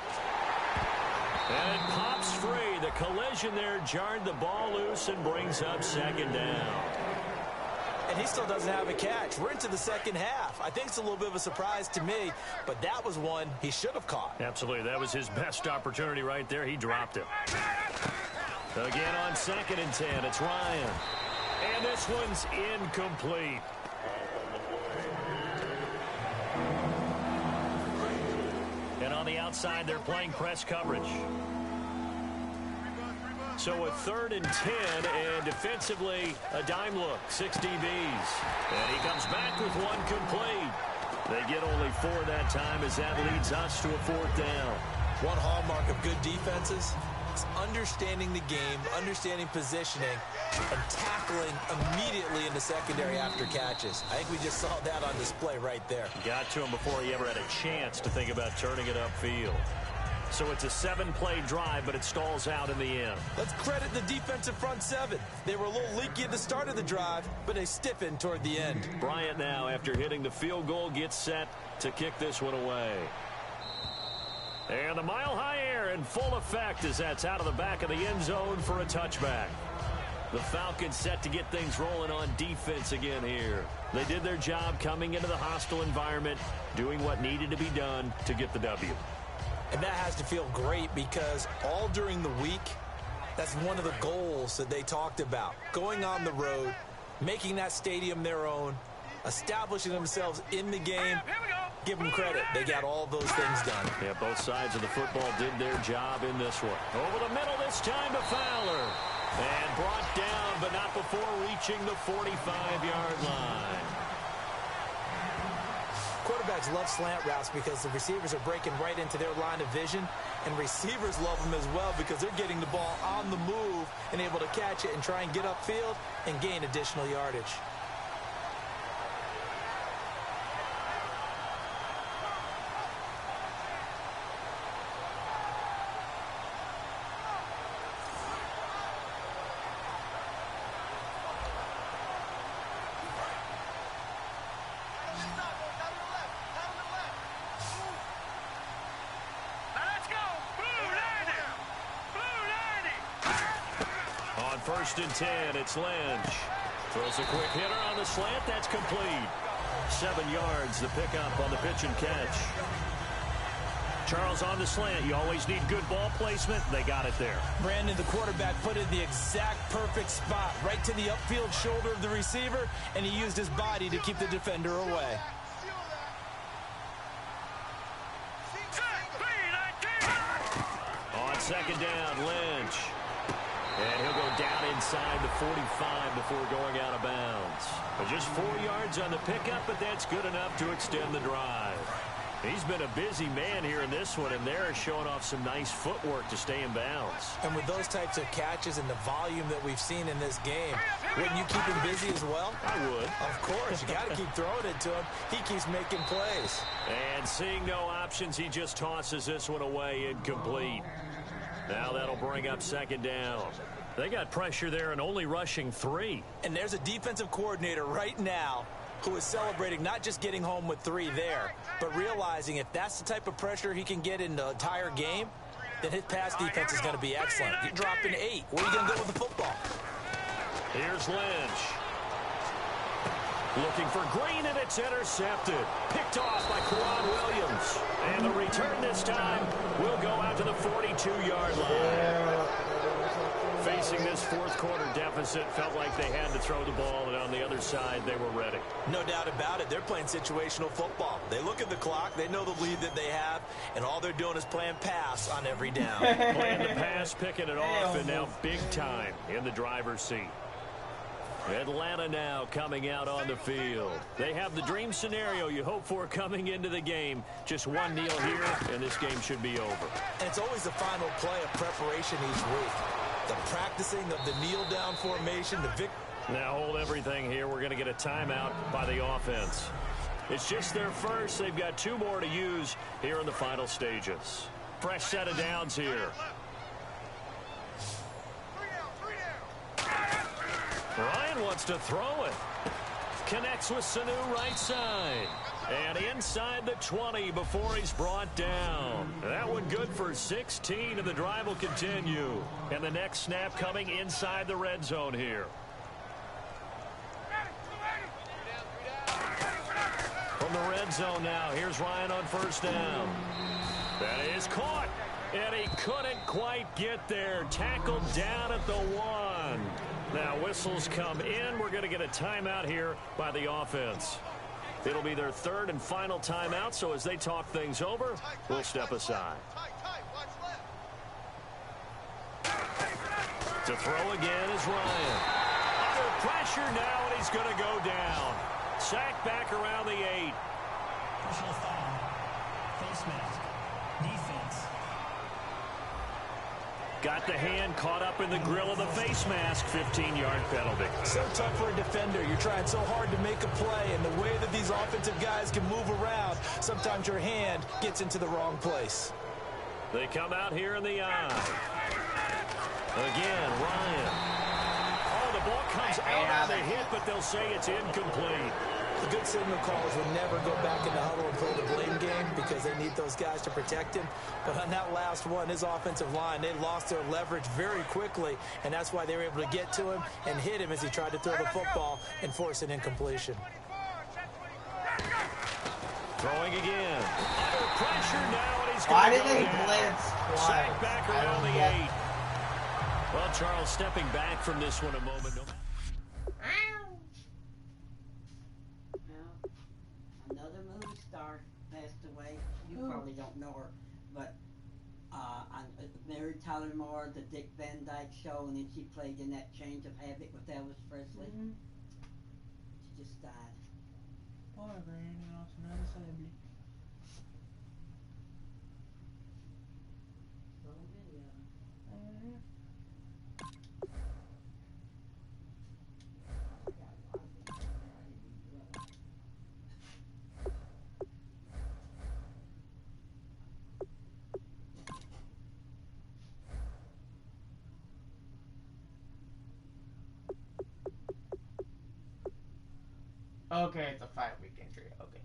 And it pops free. The collision there jarred the ball loose and brings up 2nd down. And he still doesn't have a catch. We're into the second half. I think it's a little bit of a surprise to me, but that was one he should have caught. Absolutely. That was his best opportunity right there. He dropped it. Again on 2nd and 10, it's Ryan. And this one's incomplete. And on the outside, they're playing press coverage. So a 3rd and 10, and defensively, a dime look, 6 DBs. And he comes back with one complete. They get only 4 that time as that leads us to a 4th down. One hallmark of good defenses is understanding the game, understanding positioning, and tackling immediately in the secondary after catches. I think we just saw that on display right there. Got to him before he ever had a chance to think about turning it upfield. So it's a 7-play drive, but it stalls out in the end. Let's credit the defensive front 7. They were a little leaky at the start of the drive, but they stiffened toward the end. Bryant now, after hitting the field goal, gets set to kick this one away. And the mile-high air in full effect as that's out of the back of the end zone for a touchback. The Falcons set to get things rolling on defense again here. They did their job coming into the hostile environment, doing what needed to be done to get the W. And that has to feel great because all during the week, that's one of the goals that they talked about. Going on the road, making that stadium their own, establishing themselves in the game. Give them credit. They got all those things done. Yeah, both sides of the football did their job in this one. Over the middle this time to Fowler. And brought down, but not before reaching the 45-yard line. Quarterbacks love slant routes because the receivers are breaking right into their line of vision, and receivers love them as well because they're getting the ball on the move and able to catch it and try and get upfield and gain additional yardage. First and 10, it's Lynch. Throws a quick hitter on the slant. That's complete. 7 yards, the pickup on the pitch and catch. Charles, on the slant, you always need good ball placement. They got it there. Brandon, the quarterback, put it in the exact perfect spot, right to the upfield shoulder of the receiver, and he used his body to keep the defender away. On second down, Lynch. And he'll go down inside the 45 before going out of bounds. But just 4 yards on the pickup, but that's good enough to extend the drive. He's been a busy man here in this one, and they're showing off some nice footwork to stay in bounds. And with those types of catches and the volume that we've seen in this game, wouldn't you keep him busy as well? I would. Of course. You got to keep throwing it to him. He keeps making plays. And seeing no options, he just tosses this one away incomplete. Now that'll bring up second down. They got pressure there and only rushing 3. And there's a defensive coordinator right now who is celebrating not just getting home with 3 there, but realizing if that's the type of pressure he can get in the entire game, then his pass defense is going to be excellent. You're dropping 8. Where are you going to go with the football? Here's Lynch. Looking for Green, and it's intercepted. Picked off by Quad Williams. And the return this time will go out to the 42-yard line. Facing this fourth quarter deficit, felt like they had to throw the ball, and on the other side, they were ready. No doubt about it. They're playing situational football. They look at the clock, they know the lead that they have, and all they're doing is playing pass on every down. Playing the pass, picking it off, and now big time in the driver's seat. Atlanta now coming out on the field. They have the dream scenario you hope for coming into the game. Just one kneel here, and this game should be over. And it's always the final play of preparation each week. The practicing of the kneel-down formation, the victory. Now hold everything here. We're going to get a timeout by the offense. It's just their first. They've got 2 more to use here in the final stages. Fresh set of downs here. Ryan wants to throw it. Connects with Sanu right side. And inside the 20 before he's brought down. That one good for 16, and the drive will continue. And the next snap coming inside the red zone here. From the red zone now, here's Ryan on first down. That is caught. And he couldn't quite get there. Tackled down at the 1. Now whistles come in. We're going to get a timeout here by the offense. It'll be their third and final timeout, so as they talk things over, we'll step aside. To throw again is Ryan. Under pressure now, and he's going to go down. Sacked back around the 8. Personal foul. Face mask. Defense. Got the hand caught up in the grill of the face mask. 15-yard penalty. So tough for a defender. You're trying so hard to make a play, and the way that these offensive guys can move around, sometimes your hand gets into the wrong place. They come out here in the eye. Again, Ryan. Oh, the ball comes out on the hit, but they'll say it's incomplete. The good signal callers would never go back in the huddle and play the blame game because they need those guys to protect him. But on that last one, his offensive line, they lost their leverage very quickly, and that's why they were able to get to him and hit him as he tried to throw the football and force an incompletion. Throwing again. Under pressure now, and he's Why going did to they go blitz down. twice? Sacked back around the 8. Well, Charles stepping back from this one a moment. Another movie star passed away. You probably don't know her, but on Mary Tyler Moore, the Dick Van Dyke Show, and then she played in that Change of Habit with Elvis Presley. She just died. Poor Granny lost another sibling. Little video. Okay, it's a 5-week injury. Okay.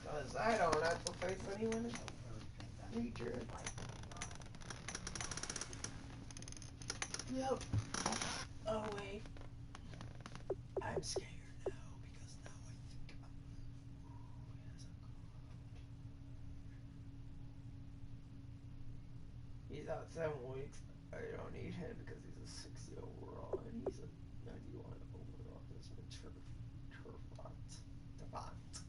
Because I don't have to face anyone in the future. Yep. Oh, wait. I'm scared now because now I think he's out 7 weeks. I don't need him because he's a 60 overall and he's a 91 overall. This is Devont.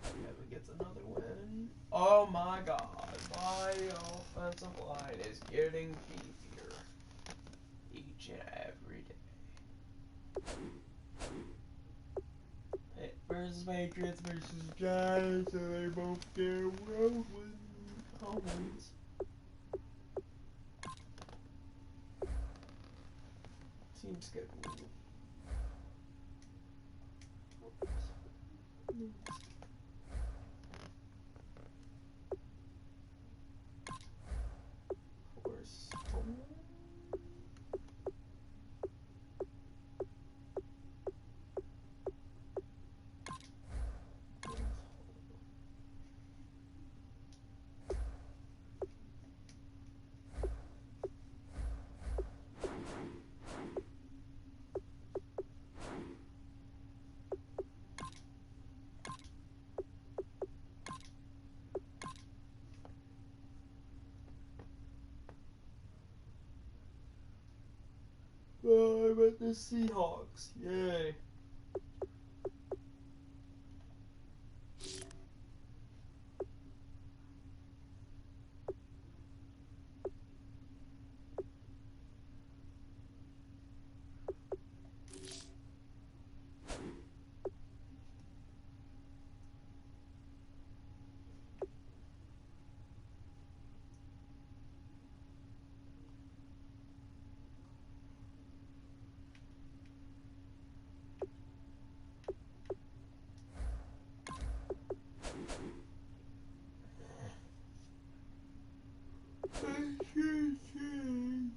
Evan gets another win. Oh my god, my offensive line is getting beefier each and every day. Versus Patriots versus Giants, so they both get road home wins. Team schedule. Horse home. Oh, I'm at the Seahawks. Yay.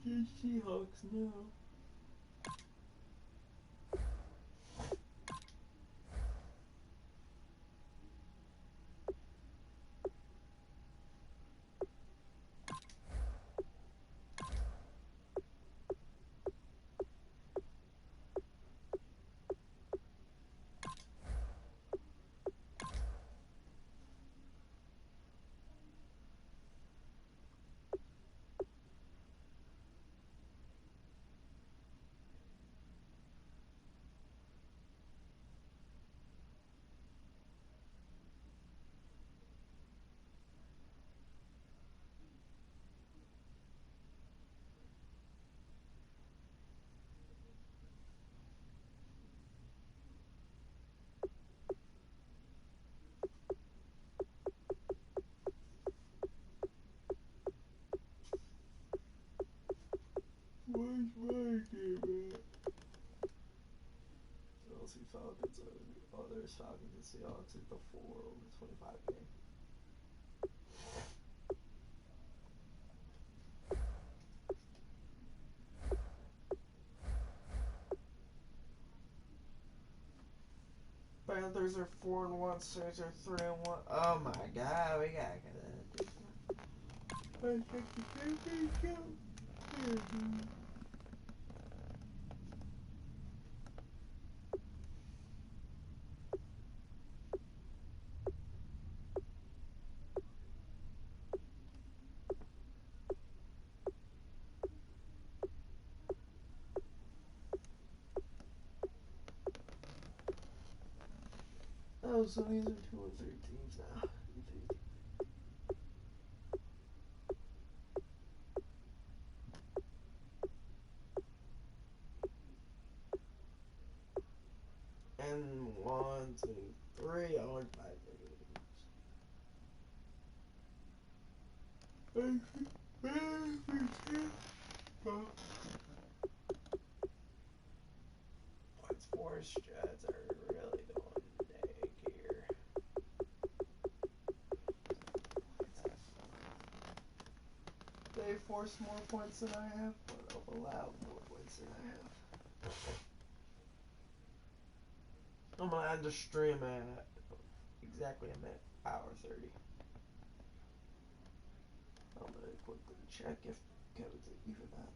The Seahawks now. Where's my game at? Chelsea Falcons. Oh, there's Falcons and Seahawks at the 4/25 game. Panthers are 4-1, Saints are 3-1. Oh my god, we gotta get that. Oh, so these are 2 and 3 teams now. And 1, 2, 3, I won 5 Points for Jets are really going egg here. They force more points than I have, but I've allowed more points than I have. I'm gonna end the stream at exactly a minute, hour 30. I'm gonna quickly check if Kevin's even at